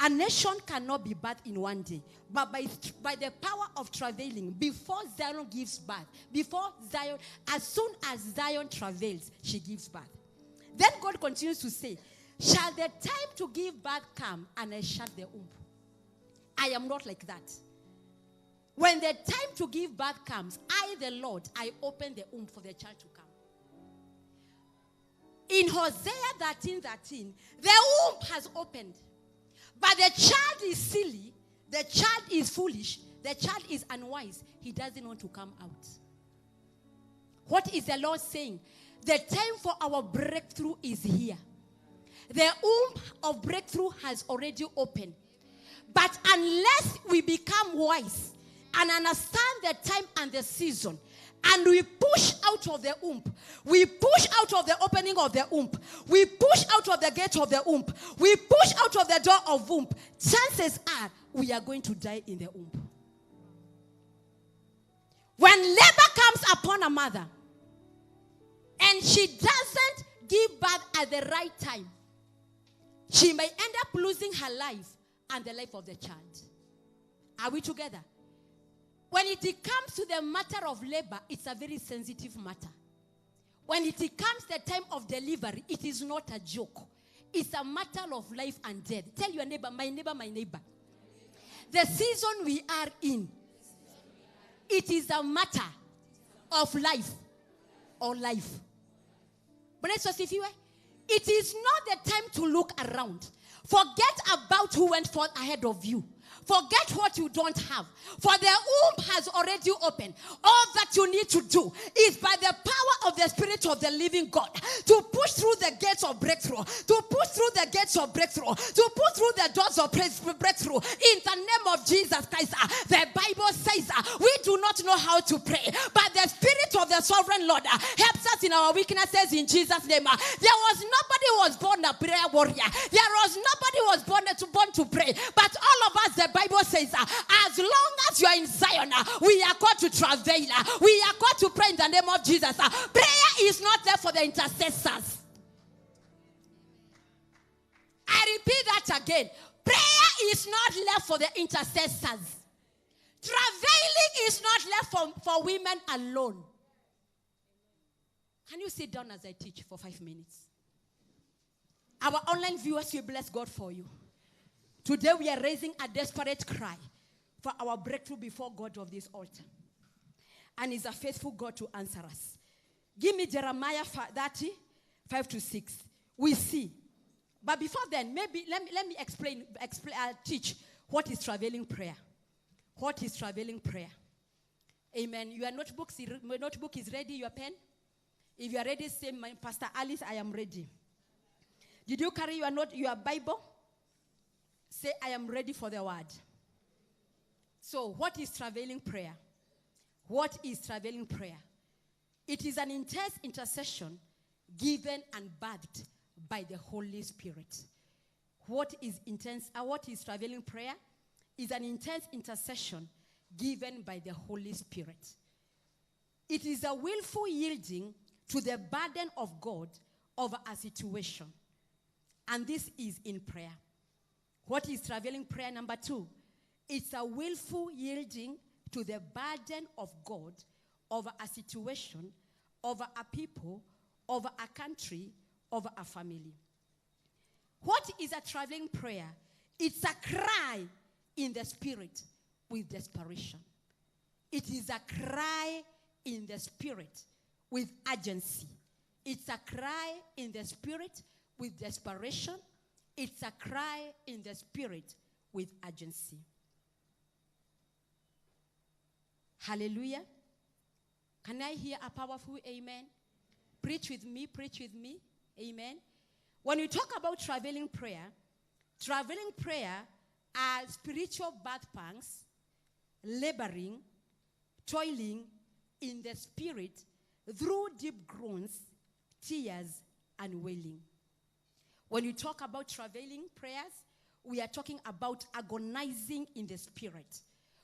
a nation cannot be birthed in one day. But by the power of travailing, before Zion gives birth, as soon as Zion travails, she gives birth. Then God continues to say, shall the time to give birth come and I shut the womb? I am not like that. When the time to give birth comes, I, the Lord, I open the womb for the child to come. In Hosea 13:13, the womb has opened. But the child is silly, the child is foolish, the child is unwise. He doesn't want to come out. What is the Lord saying? The time for our breakthrough is here. The womb of breakthrough has already opened. But unless we become wise and understand the time and the season, and we push out of the womb, we push out of the opening of the womb, we push out of the gate of the womb, we push out of the door of womb, chances are we are going to die in the womb. When labor comes on a mother and she doesn't give birth at the right time, she may end up losing her life and the life of the child. Are we together? When it comes to the matter of labor, it's a very sensitive matter. When it comes the time of delivery, it is not a joke. It's a matter of life and death. Tell your neighbor, my neighbor, my neighbor. The season we are in, it is a matter of life or life. It is not the time to look around. Forget about who went forth ahead of you. Forget what you don't have. For the womb has already opened. All that you need to do is by the power of the Spirit of the living God to push through the gates of breakthrough. To push through the gates of breakthrough. To push through the doors of breakthrough. In the name of Jesus Christ. The Bible says we do not know how to pray. But the Spirit of the Sovereign Lord helps us in our weaknesses in Jesus' name. There was nobody who was born a prayer warrior. There was nobody who was born to pray. But all of us, the Bible says, as long as you are in Zion, we are called to travail. We are called to pray in the name of Jesus. Prayer is not there for the intercessors. I repeat that again. Prayer is not left for the intercessors. Travailing is not left for women alone. Can you sit down as I teach for 5 minutes? Our online viewers, we bless God for you. Today we are raising a desperate cry for our breakthrough before God of this altar. And He's a faithful God to answer us. Give me Jeremiah 30, 5-6. We see. But before then, maybe let me explain, teach what is travailing prayer. What is travailing prayer? Amen. Your notebook is ready, your pen? If you are ready, say, Pastor Alice, I am ready. Did you carry your Bible? Say, I am ready for the word. So, what is travailing prayer? What is travailing prayer? It is an intense intercession given and birthed by the Holy Spirit. What is travailing prayer? Is an intense intercession given by the Holy Spirit. It is a willful yielding to the burden of God over a situation. And this is in prayer. What is travailing prayer? Number 2, it's a willful yielding to the burden of God over a situation, over a people, over a country, over a family. What is a travailing prayer? It's a cry in the spirit with desperation. It is a cry in the spirit with urgency. It's a cry in the spirit with desperation. It's a cry in the spirit with urgency. Hallelujah. Can I hear a powerful amen? Preach with me, preach with me. Amen. When we talk about travailing prayer are spiritual birth pangs, laboring, toiling in the spirit through deep groans, tears, and wailing. When you talk about travailing prayers, we are talking about agonizing in the spirit.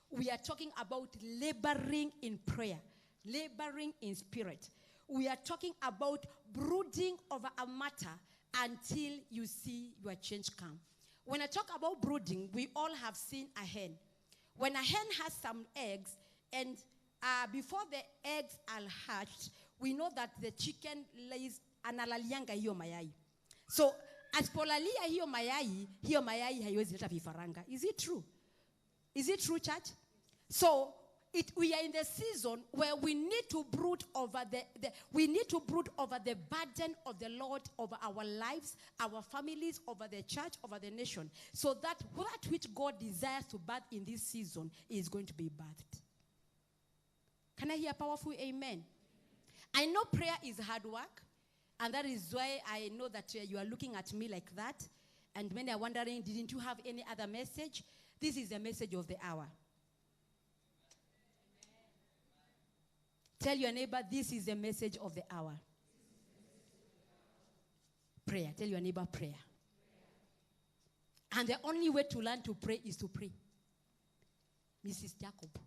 We are talking about laboring in prayer, laboring in spirit. We are talking about brooding over a matter until you see your change come. When I talk about brooding, we all have seen a hen. When a hen has some eggs, and before the eggs are hatched, we know that the chicken lays analalianga hiyo mayai. So, asipolalia hiyo mayai haiwezi leta vifaranga. Is it true? Is it true, church? So, we are in the season where we need to brood over the burden of the Lord over our lives, our families, over the church, over the nation, so that which God desires to birth in this season is going to be birthed. Can I hear a powerful amen? I know prayer is hard work, and that is why I know that you are looking at me like that, and many are wondering, didn't you have any other message? This is the message of the hour. Tell your neighbor, this is the message of the hour. Prayer. Tell your neighbor, prayer. And the only way to learn to pray is to pray. Mrs. Jacob.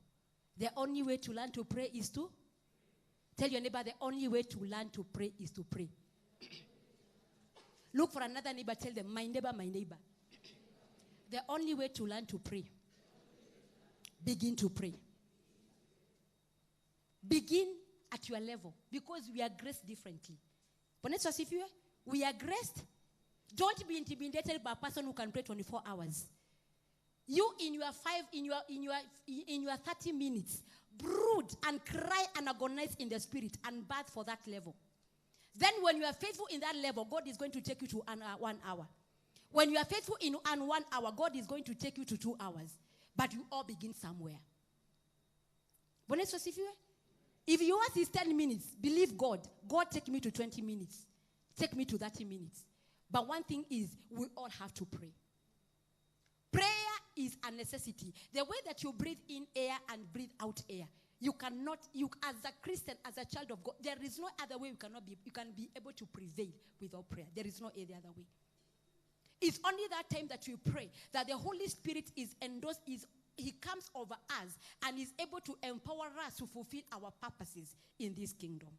The only way to learn to pray is to Tell your neighbor the only way to learn to pray is to pray. Look for another neighbor, tell them, my neighbor, my neighbor. The only way to learn to pray. Begin to pray. Begin at your level, because we are graced differently. We are graced. Don't be intimidated by a person who can pray 24 hours. You in your 30 minutes, brood and cry and agonize in the spirit and bath for that level. Then when you are faithful in that level, God is going to take you to 1 hour. When you are faithful in 1 hour, God is going to take you to 2 hours. But you all begin somewhere. If yours is 10 minutes, believe God. God take me to 20 minutes. Take me to 30 minutes. But one thing is, we all have to pray. Prayer is a necessity. The way that you breathe in air and breathe out air, you as a Christian, as a child of God, there is no other way you can be able to prevail without prayer. There is no any other way. It's only that time that we pray that the Holy Spirit is endorsed, He comes over us and is able to empower us to fulfill our purposes in this kingdom.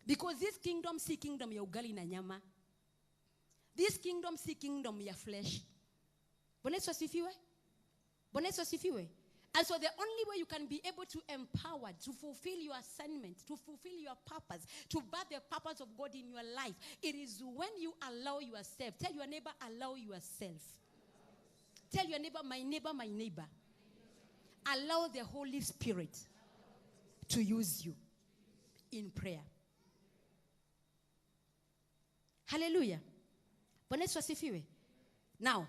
Because this kingdom, see kingdom ya ugali na nyama. This kingdom, see kingdom ya flesh. Bwana Yesu asifiwe. Bwana Yesu asifiwe. And so the only way you can be able to empower, to fulfill your assignment, to fulfill your purpose, to birth the purpose of God in your life, it is when you allow yourself. Tell your neighbor, allow yourself. Tell your neighbor, my neighbor, my neighbor. Allow the Holy Spirit to use you in prayer. Hallelujah. Bwana Yesu asifiwe. Now,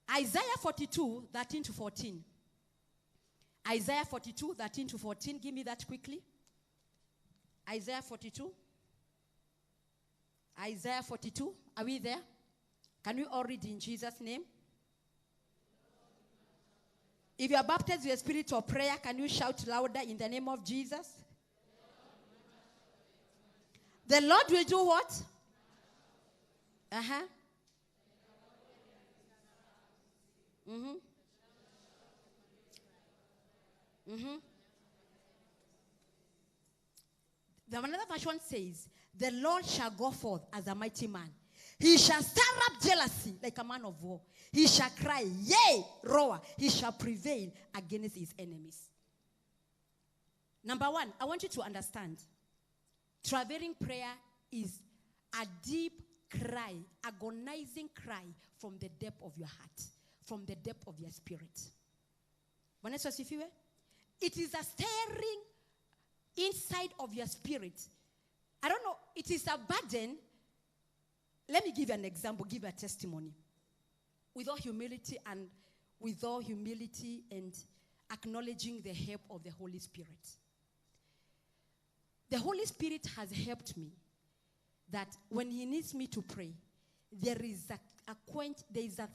Isaiah 42, 13 to 14. Isaiah 42, 13 to 14. Give me that quickly. Isaiah 42. Isaiah 42. Are we there? Can we all read in Jesus' name? If you are baptized with the spirit of prayer, can you shout louder in the name of Jesus? The Lord will do what? The another version says, the Lord shall go forth as a mighty man. He shall stir up jealousy like a man of war. He shall cry, yea, roar. He shall prevail against his enemies. Number one, I want you to understand. Travailing prayer is a deep cry, agonizing cry from the depth of your heart, from the depth of your spirit. It is a stirring inside of your spirit. I don't know, it is a burden. Let me give you an example, give a testimony. With all humility and acknowledging the help of the Holy Spirit. The Holy Spirit has helped me that when He needs me to pray, there is a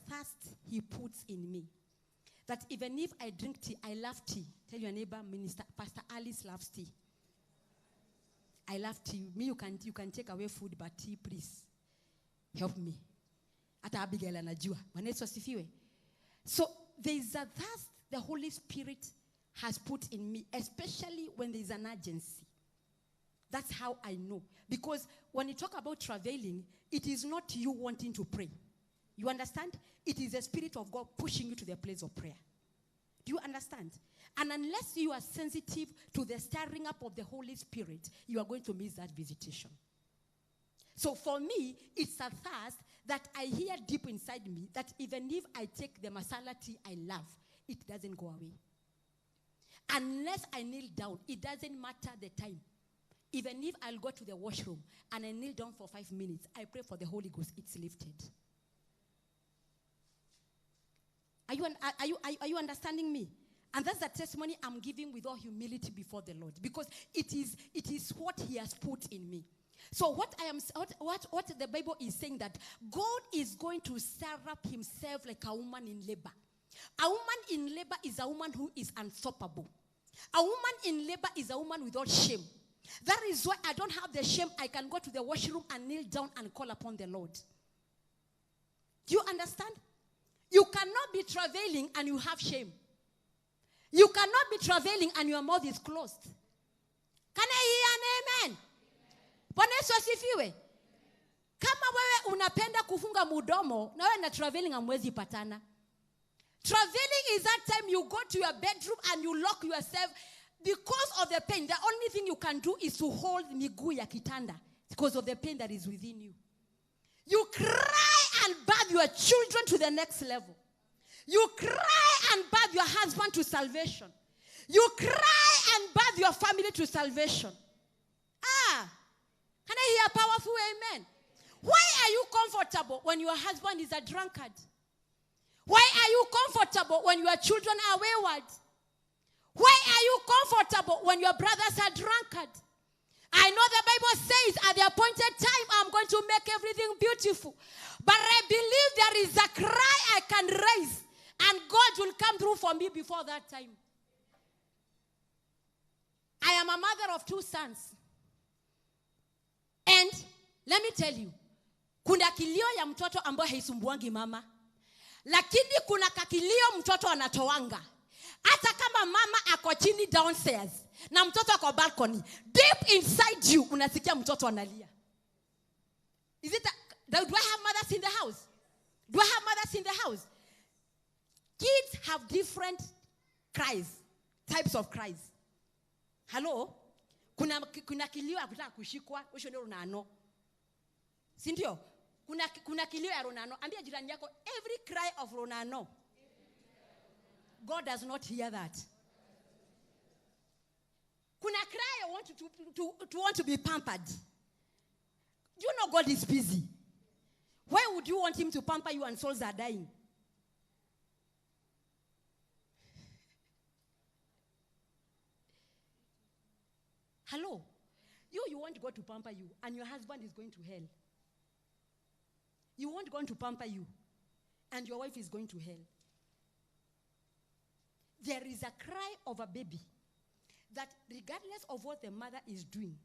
thirst He puts in me. That even if I drink tea, I love tea. Tell your neighbor, Pastor Alice loves tea. I love tea. Me, you can take away food, but tea, please. Help me. Ata Abigail anajua. So there is a thirst the Holy Spirit has put in me, especially when there is an urgency. That's how I know. Because when you talk about travailing, it is not you wanting to pray. You understand? It is the Spirit of God pushing you to the place of prayer. Do you understand? And unless you are sensitive to the stirring up of the Holy Spirit, you are going to miss that visitation. So for me, it's a thirst that I hear deep inside me that even if I take the masala tea I love, it doesn't go away. Unless I kneel down, it doesn't matter the time. Even if I'll go to the washroom and I kneel down for 5 minutes, I pray for the Holy Ghost, it's lifted. Are you understanding me? And that's the testimony I'm giving with all humility before the Lord. Because it is what He has put in me. So what the Bible is saying that God is going to stir up Himself like a woman in labor. A woman in labor is a woman who is unstoppable. A woman in labor is a woman without shame. That is why I don't have the shame. I can go to the washroom and kneel down and call upon the Lord. Do you understand? You cannot be travailing and you have shame. You cannot be travailing and your mouth is closed. amen. Bwana Yesu asifiwe. Kama wewe unapenda kufunga mudomo, na wewe na traveling hamwezi patana. Traveling is that time you go to your bedroom and you lock yourself because of the pain. The only thing you can do is to hold miguu ya kitanda because of the pain that is within you. You cry and birth your children to the next level. You cry and birth your husband to salvation. You cry and birth your family to salvation. Can I hear a powerful amen? Why are you comfortable when your husband is a drunkard? Why are you comfortable when your children are wayward? Why are you comfortable when your brothers are drunkard? I know the Bible says at the appointed time I'm going to make everything beautiful. But I believe there is a cry I can raise and God will come through for me before that time. I am a mother of 2 sons. And let me tell you, kuna kilio ya mtoto ambayo haisumbuangi mama. Lakini kuna kakilio mtoto anatoanga. Hata kama mama ako chini downstairs na mtoto ako balcony, deep inside you unasikia mtoto analia. Is it do I have mothers in the house? Do I have mothers in the house? Kids have different cries, types of cries. Hello? Kuna kilio ya kutaka kushikwa, usho ndio unaano. Si ndio? Kuna kilio ya Ronano. Ambia jirani yako, every cry of Ronano. God does not hear that. Kuna cry I want to want to be pampered. Do you know God is busy? Why would you want him to pamper you and souls are dying? Hello? You want God to pamper you and your husband is going to hell. You want God to pamper you and your wife is going to hell. There is a cry of a baby that regardless of what the mother is doing,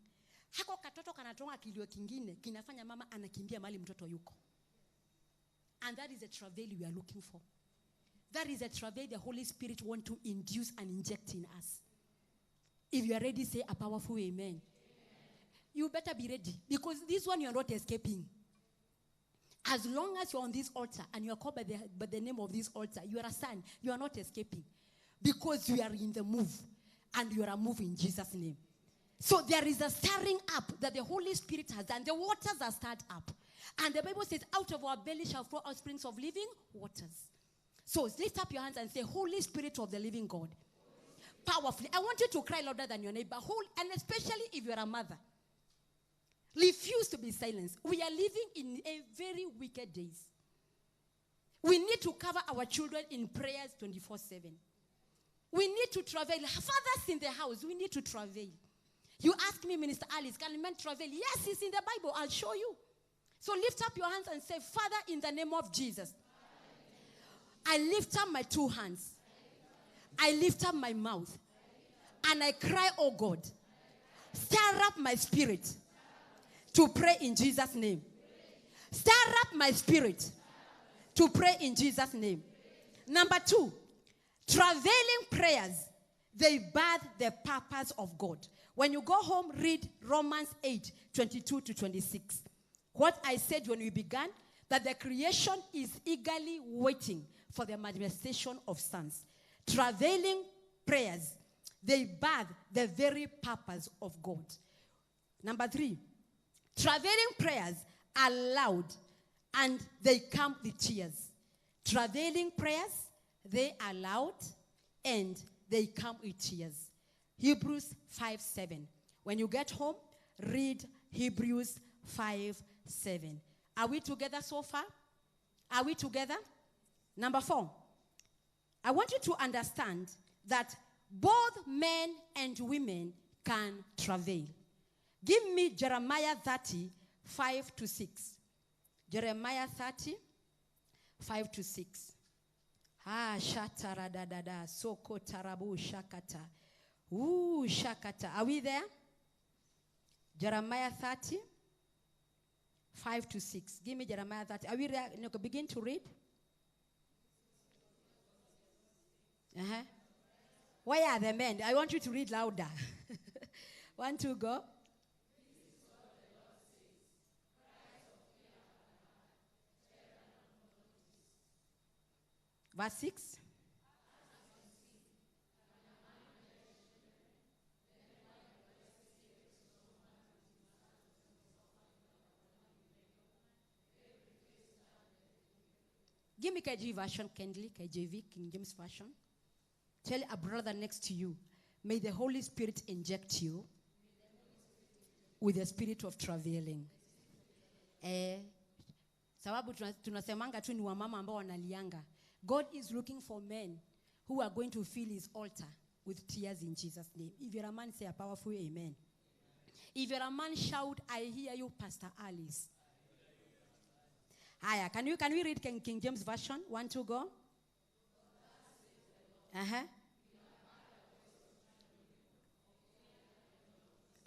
hako katoto kanatonga kilio kingine kinafanya mama anakimbia mali mtoto yuko. And that is a travail we are looking for. That is a travail the Holy Spirit wants to induce and inject in us. If you are ready, say a powerful amen. Amen. You better be ready because this one you are not escaping. As long as you're on this altar and you are called by the name of this altar, you are a son. You are not escaping because you are in the move and you are a move in Jesus' name. So there is a stirring up that the Holy Spirit has done. The waters are stirred up. And the Bible says, out of our belly shall flow out springs of living waters. So lift up your hands and say, Holy Spirit of the living God. Powerfully. I want you to cry louder than your neighbor. And especially if you're a mother. Refuse to be silenced. We are living in a very wicked days. We need to cover our children in prayers 24/7. We need to travail. Fathers in the house, we need to travail. You ask me, Minister Alice, can men travail? Yes, it's in the Bible. I'll show you. So lift up your hands and say, Father, in the name of Jesus, I lift up my 2 hands. I lift up my mouth. And I cry, oh God, stir up my spirit to pray in Jesus' name. Stir up my spirit to pray in Jesus' name. Number 2, travailing prayers, they birth the purpose of God. When you go home, read Romans 8:22-26. What I said when we began, that the creation is eagerly waiting for the manifestation of sons. Travailing prayers, they birth the very purpose of God. Number 3, travailing prayers are loud and they come with tears. Travailing prayers, they are loud and they come with tears. Hebrews 5:7. When you get home, read Hebrews 5:7. Are we together so far? Are we together? Number 4. I want you to understand that both men and women can travail. Give me Jeremiah 30:5-6. Jeremiah 30:5-6. Shataradadada, soko tarabu shakata. Shakata. Are we there? Jeremiah 30:5-6. Give me Jeremiah 30. Are we there? You can begin to read. Where are the men? I want you to read louder. 1, 2, go. Verse 6. Give me KJ version, kindly, KJV, King James version. Tell a brother next to you, may the Holy Spirit inject you with the spirit of travailing. Sababu tunasemanga tu ni wamama ambao wanalianga. God is looking for men who are going to fill his altar with tears in Jesus' name. If you're a man, say a powerful amen. If you're a man, shout, I hear you, Pastor Alice. Haya, can we read King James version? 1, 2, go. Uh-huh.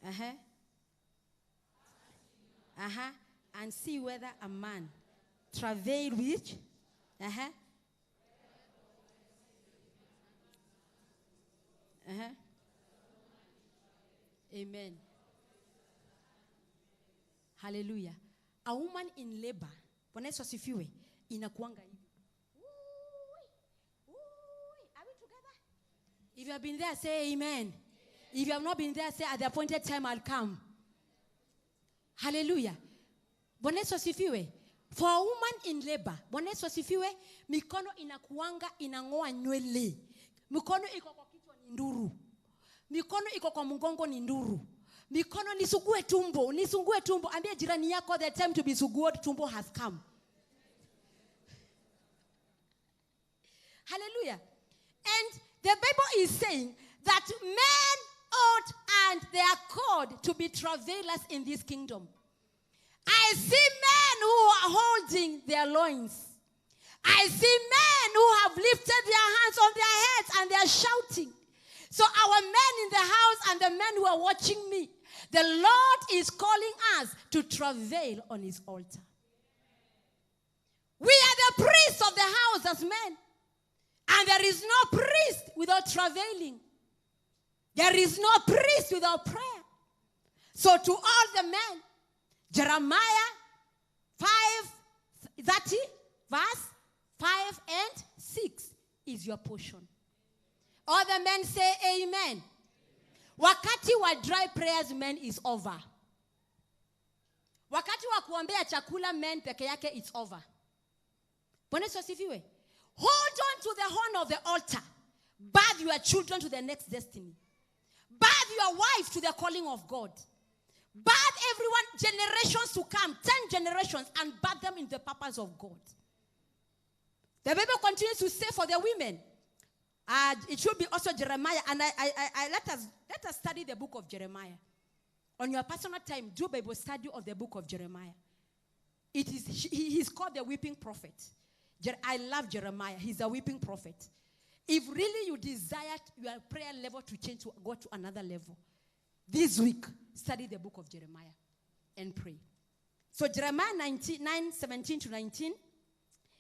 Uh-huh. Uh-huh. And see whether a man travail with. Uh-huh. Uh-huh. Amen. Hallelujah. A woman in labor, Bwana Yesu asifiwe, inakuanga hivi. Are we together? If you have been there, say amen. If you have not been there, say at the appointed time I'll come. Hallelujah. Bwana Yesu asifiwe. For a woman in labor, Bwana Yesu asifiwe, mikono inakuanga inangoa nywele. Mikono iko kwa kichwa ni nduru. Mikono iko kwa mgongo ni nduru. Mikono nisugue tumbo, nisungue tumbo. Ambia jirani yako, the time to be sugued tumbo has come. Hallelujah. And the Bible is saying that men ought and they are called to be travailers in this kingdom. I see men who are holding their loins. I see men who have lifted their hands on their heads and they are shouting. So our men in the house and the men who are watching me, the Lord is calling us to travail on his altar. We are the priests of the house as men. And there is no priest without travailing. There is no priest without prayer. So to all the men, Jeremiah 5:30, verse 5 and 6 is your portion. All the men say amen. Wakati wa dry prayers, men, is over. Wakati wa kuombea chakula, men peke yake, it's over. Bwana Yesu asifiwe. Hold on to the horn of the altar. Birth your children to the next destiny. Birth your wife to the calling of God. Birth everyone, generations to come, 10 generations, and birth them in the purpose of God. The Bible continues to say for the women, it should be also Jeremiah, and let us study the book of Jeremiah. On your personal time, do Bible study of the book of Jeremiah. He's called the weeping prophet. I love Jeremiah. He's a weeping prophet. If really you desire your prayer level to change, to go to another level, this week, study the book of Jeremiah and pray. So Jeremiah 9:17 to 19,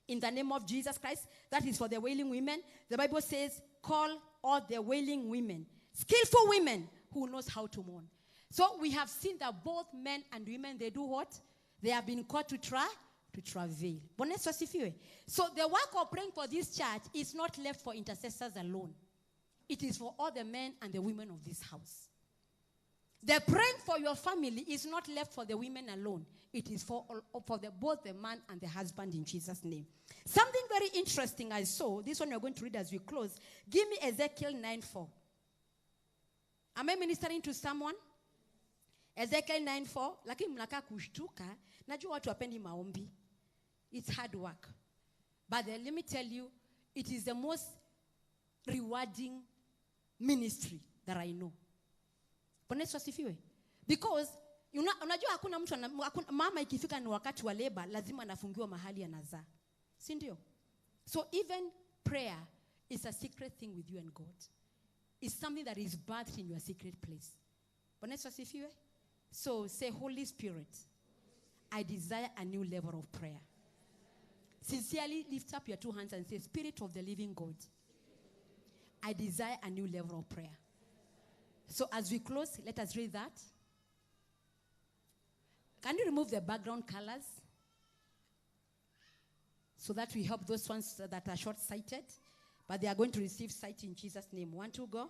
in the name of Jesus Christ, that is for the wailing women. The Bible says, call all the wailing women, skillful women who knows how to mourn. So we have seen that both men and women, they do what? They have been called to travail. So the work of praying for this church is not left for intercessors alone. It is for all the men and the women of this house. The praying for your family is not left for the women alone. It is for both the man and the husband in Jesus' name. Something very interesting I saw. This one we're going to read as we close. Give me Ezekiel 9:4. Am I ministering to someone? Ezekiel 9:4. Lakini mnakaa kushtuka. Najua watu wapendi maombi. It's hard work. But let me tell you, it is the most rewarding ministry that I know. Bwana Yesu asifiwe. Because unajua hakuna mtu mama ikifika ni wakati wa labor lazima anafungiwa mahali anazaa. Si ndio? So even prayer is a secret thing with you and God. It's something that is birthed in your secret place. Bwana Yesu asifiwe. So say, Holy Spirit, I desire a new level of prayer. Sincerely lift up your two hands and say, Spirit of the living God, I desire a new level of prayer. So as we close, let us read that. Can you remove the background colors? so that we help those ones that are short-sighted. But they are going to receive sight in Jesus' name. 1, 2, go.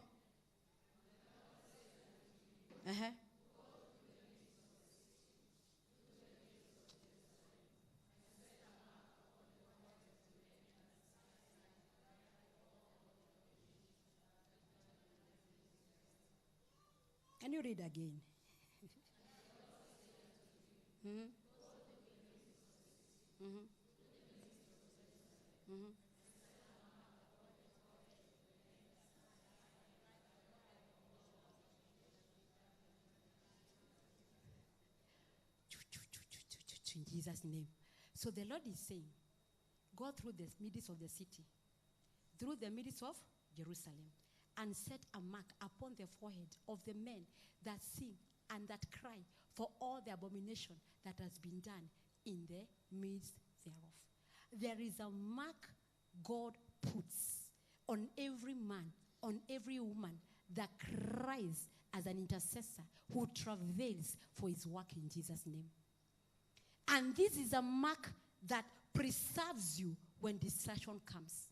Uh-huh. Can you read again? Mm-hmm. Mm-hmm. Mm-hmm. In Jesus' name. So the Lord is saying, go through the midst of the city, through the midst of Jerusalem, and set a mark upon the forehead of the men that sing and that cry for all the abomination that has been done in the midst thereof. There is a mark God puts on every man, on every woman that cries as an intercessor who travails for his work in Jesus' name. And this is a mark that preserves you when distraction comes.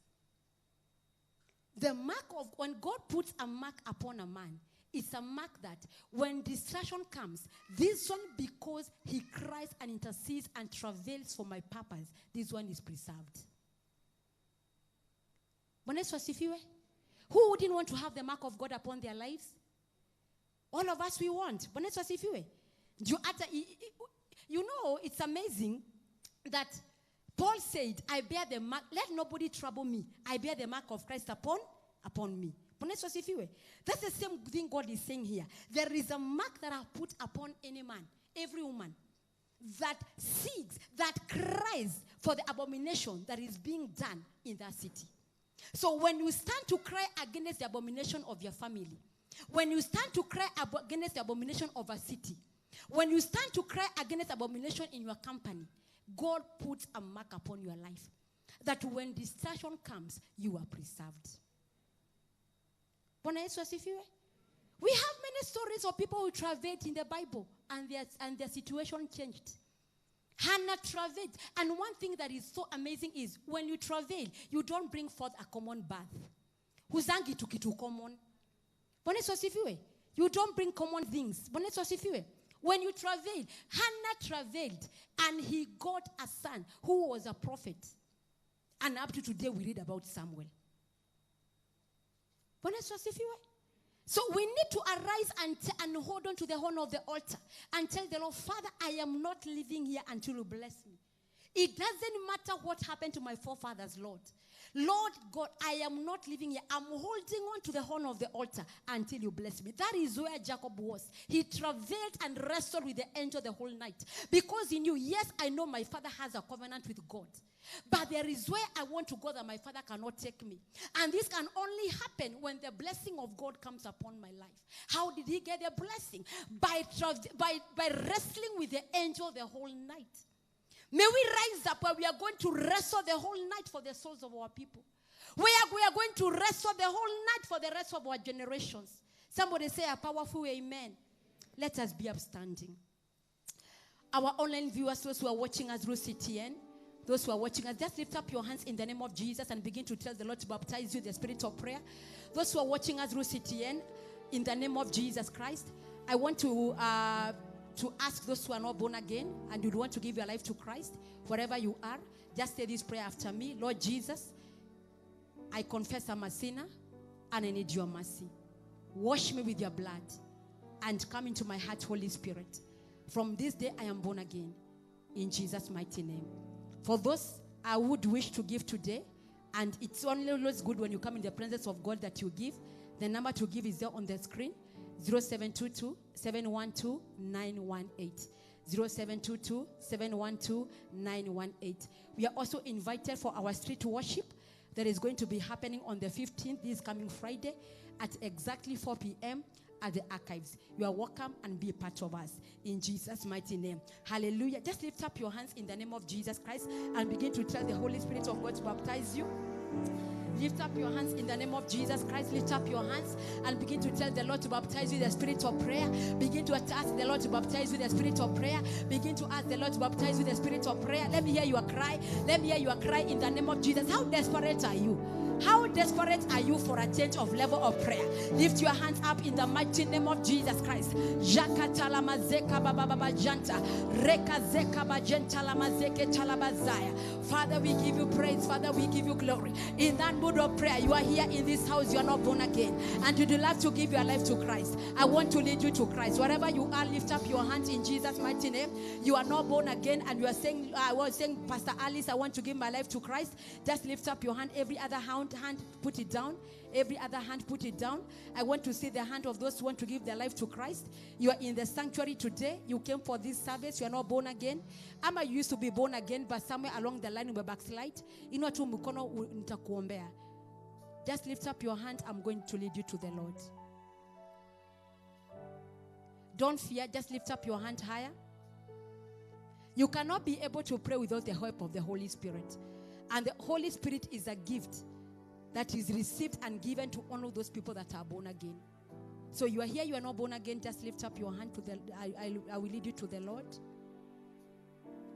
The mark of, when God puts a mark upon a man, it's a mark that when distraction comes, this one, because he cries and intercedes and travails for my purpose, this one is preserved. Who wouldn't want to have the mark of God upon their lives? All of us, we want. You know, it's amazing that Paul said, I bear the mark, let nobody trouble me. I bear the mark of Christ upon me. That's the same thing God is saying here. There is a mark that I put upon any man, every woman, that seeks, that cries for the abomination that is being done in that city. So when you stand to cry against the abomination of your family, when you stand to cry against the abomination of a city, when you stand to cry against abomination in your company, God puts a mark upon your life that when distraction comes, you are preserved. We have many stories of people who travailed in the Bible and their situation changed. Hannah travailed. And one thing that is so amazing is when you travail, you don't bring forth a common birth. Huzangi tukitu common. You don't bring common things. When you travail, Hannah travailed and he got a son who was a prophet. And up to today we read about Samuel. So we need to arise and hold on to the horn of the altar and tell the Lord, Father, I am not living here until you bless me. It doesn't matter what happened to my forefathers, Lord. Lord God, I am not living here. I'm holding on to the horn of the altar until you bless me. That is where Jacob was. He travailed and wrestled with the angel the whole night. Because he knew, yes, I know my father has a covenant with God. But there is where I want to go that my father cannot take me. And this can only happen when the blessing of God comes upon my life. How did he get the blessing? By wrestling with the angel the whole night. May we rise up where we are going to wrestle the whole night for the souls of our people. We are going to wrestle the whole night for the rest of our generations. Somebody say a powerful amen. Let us be upstanding. Our online viewers, those who are watching us through CTN, those who are watching us, just lift up your hands in the name of Jesus and begin to tell the Lord to baptize you in the spirit of prayer. Those who are watching us through CTN, in the name of Jesus Christ, I want to ask those who are not born again and you want to give your life to Christ, wherever you are, just say this prayer after me. Lord Jesus, I confess I'm a sinner and I need your mercy. Wash me with your blood and come into my heart, Holy Spirit. From this day, I am born again. In Jesus' mighty name. For those I would wish to give today, and it's only always good when you come in the presence of God that you give. The number to give is there on the screen. 0722-712-918. 0722-712-918. We are also invited for our street worship that is going to be happening on the 15th, this coming Friday, at exactly 4 p.m. at the archives. You are welcome and be a part of us in Jesus' mighty name. Hallelujah. Just lift up your hands in the name of Jesus Christ and begin to tell the Holy Spirit of God to baptize you. Lift up your hands in the name of Jesus Christ. Lift up your hands and begin to tell the Lord to baptize you with the spirit of prayer. Begin to ask the Lord to baptize you with the spirit of prayer. Begin to ask the Lord to baptize you with the spirit of prayer. Let me hear your cry. Let me hear your cry in the name of Jesus. How desperate are you? How desperate are you for a change of level of prayer? Lift your hands up in the mighty name of Jesus Christ. Father, we give you praise. Father, we give you glory. In that mood of prayer, you are here in this house, you are not born again, and you do love to give your life to Christ. I want to lead you to Christ. Wherever you are, lift up your hands in Jesus' mighty name. You are not born again, and you are saying, I was saying, Pastor Alice, I want to give my life to Christ. Just lift up your hand. Every other hand, put it down. Every other hand, put it down. I want to see the hand of those who want to give their life to Christ. You are in the sanctuary today. You came for this service. You are not born again. Ama you used to be born again, but somewhere along the line you were backslide. Ino tu mkono nitakuombea. Just lift up your hand. I'm going to lead you to the Lord. Don't fear. Just lift up your hand higher. You cannot be able to pray without the help of the Holy Spirit. And the Holy Spirit is a gift that is received and given to all of those people that are born again. So you are here, you are not born again, just lift up your hand to the I will lead you to the Lord.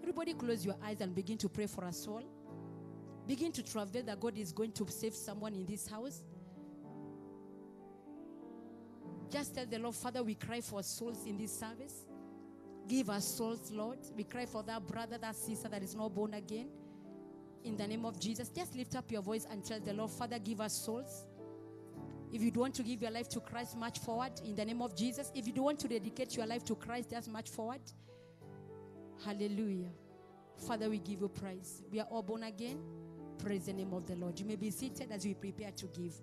Everybody close your eyes and begin to pray for a soul. Begin to travail that God is going to save someone in this house. Just tell the Lord, Father, we cry for souls in this service. Give us souls, Lord. We cry for that brother, that sister that is not born again. In the name of Jesus, just lift up your voice and tell the Lord, Father, give us souls. If you want to give your life to Christ, march forward in the name of Jesus. If you want to dedicate your life to Christ, just march forward. Hallelujah. Father, we give you praise. We are all born again. Praise the name of the Lord. You may be seated as we prepare to give.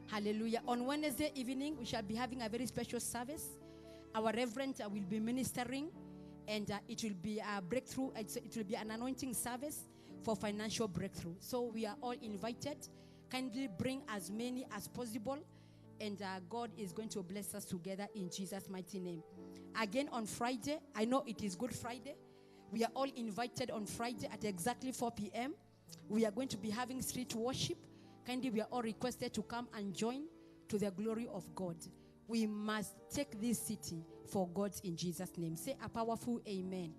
Hallelujah. On Wednesday evening, we shall be having a very special service. Our Reverend will be ministering, and it will be a breakthrough. It will be an anointing service for financial breakthrough. So we are all invited. Kindly bring as many as possible, and God is going to bless us together in Jesus' mighty name. Again on Friday, I know it is Good Friday. We are all invited on Friday at exactly 4 p.m. We are going to be having street worship. Kindly, we are all requested to come and join to the glory of God. We must take this city for God in Jesus' name. Say a powerful amen.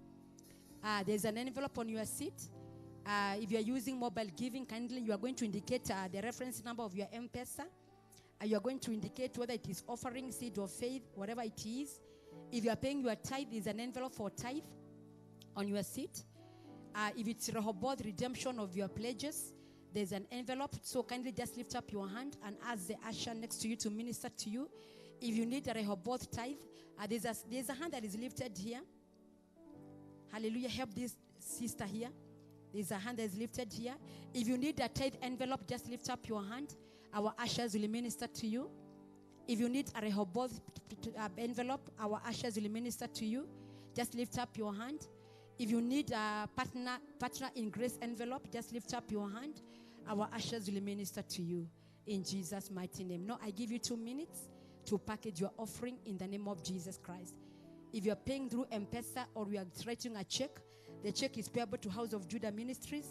There's an envelope on your seat. If you are using mobile giving, kindly you are going to indicate the reference number of your M-Pesa. You are going to indicate whether it is offering, seed of faith, whatever it is. If you are paying your tithe, there's an envelope for tithe on your seat. If it's Rehoboth redemption of your pledges, there's an envelope. So kindly just lift up your hand and ask the usher next to you to minister to you. If you need a Rehoboth tithe, there's a hand that is lifted here. Hallelujah. Help this sister here. There's a hand that is lifted here. If you need a tithe envelope, just lift up your hand. Our ushers will minister to you. If you need a Rehoboth envelope, our ushers will minister to you. Just lift up your hand. If you need a partner in grace envelope, just lift up your hand. Our ushers will minister to you in Jesus' mighty name. Now I give you 2 minutes to package your offering in the name of Jesus Christ. If you are paying through M-Pesa or you are writing a check, the check is payable to House of Judah Ministries.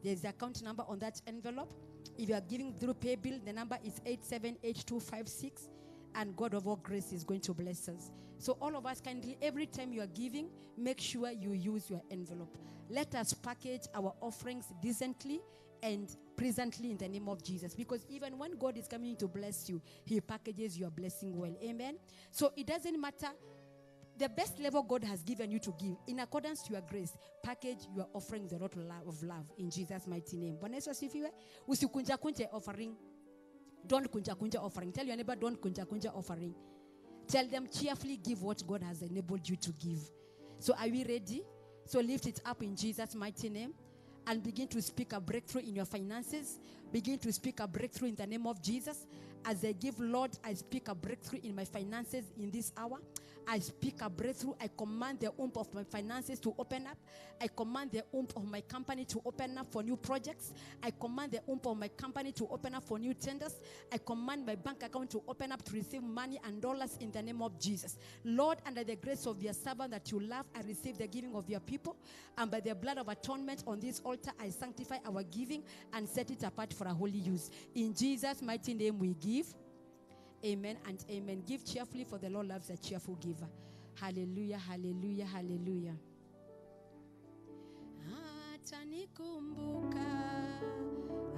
There's the account number on that envelope. If you are giving through pay bill, the number is 878256, and God of all grace is going to bless us. So all of us, kindly, every time you are giving, make sure you use your envelope. Let us package our offerings decently and presently in the name of Jesus. Because even when God is coming to bless you, He packages your blessing well. Amen. So it doesn't matter. The best level God has given you to give, in accordance to your grace, package your offering with a lot of love in Jesus' mighty name. Usikunja kunja offering. Don't kunja kunja offering. Tell your neighbor, don't kunja kunja offering. Tell them cheerfully give what God has enabled you to give. So are we ready? So lift it up in Jesus' mighty name and begin to speak a breakthrough in your finances. Begin to speak a breakthrough in the name of Jesus. As I give, Lord, I speak a breakthrough in my finances in this hour. I speak a breakthrough. I command the womb of my finances to open up. I command the womb of my company to open up for new projects. I command the womb of my company to open up for new tenders. I command my bank account to open up to receive money and dollars in the name of Jesus. Lord, under the grace of your servant that you love, I receive the giving of your people. And by the blood of atonement on this altar, I sanctify our giving and set it apart for a holy use. In Jesus' mighty name we give. Amen and amen. Give cheerfully, for the Lord loves a cheerful giver. Hallelujah, hallelujah, hallelujah. Atanikumbuka,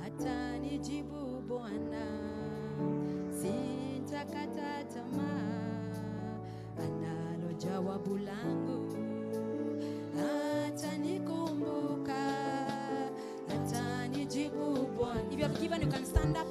atanijibu Bwana, sitakata tamaa, analo jawabu langu. Atanikumbuka, atanijibu Bwana. If you have given, you can stand up.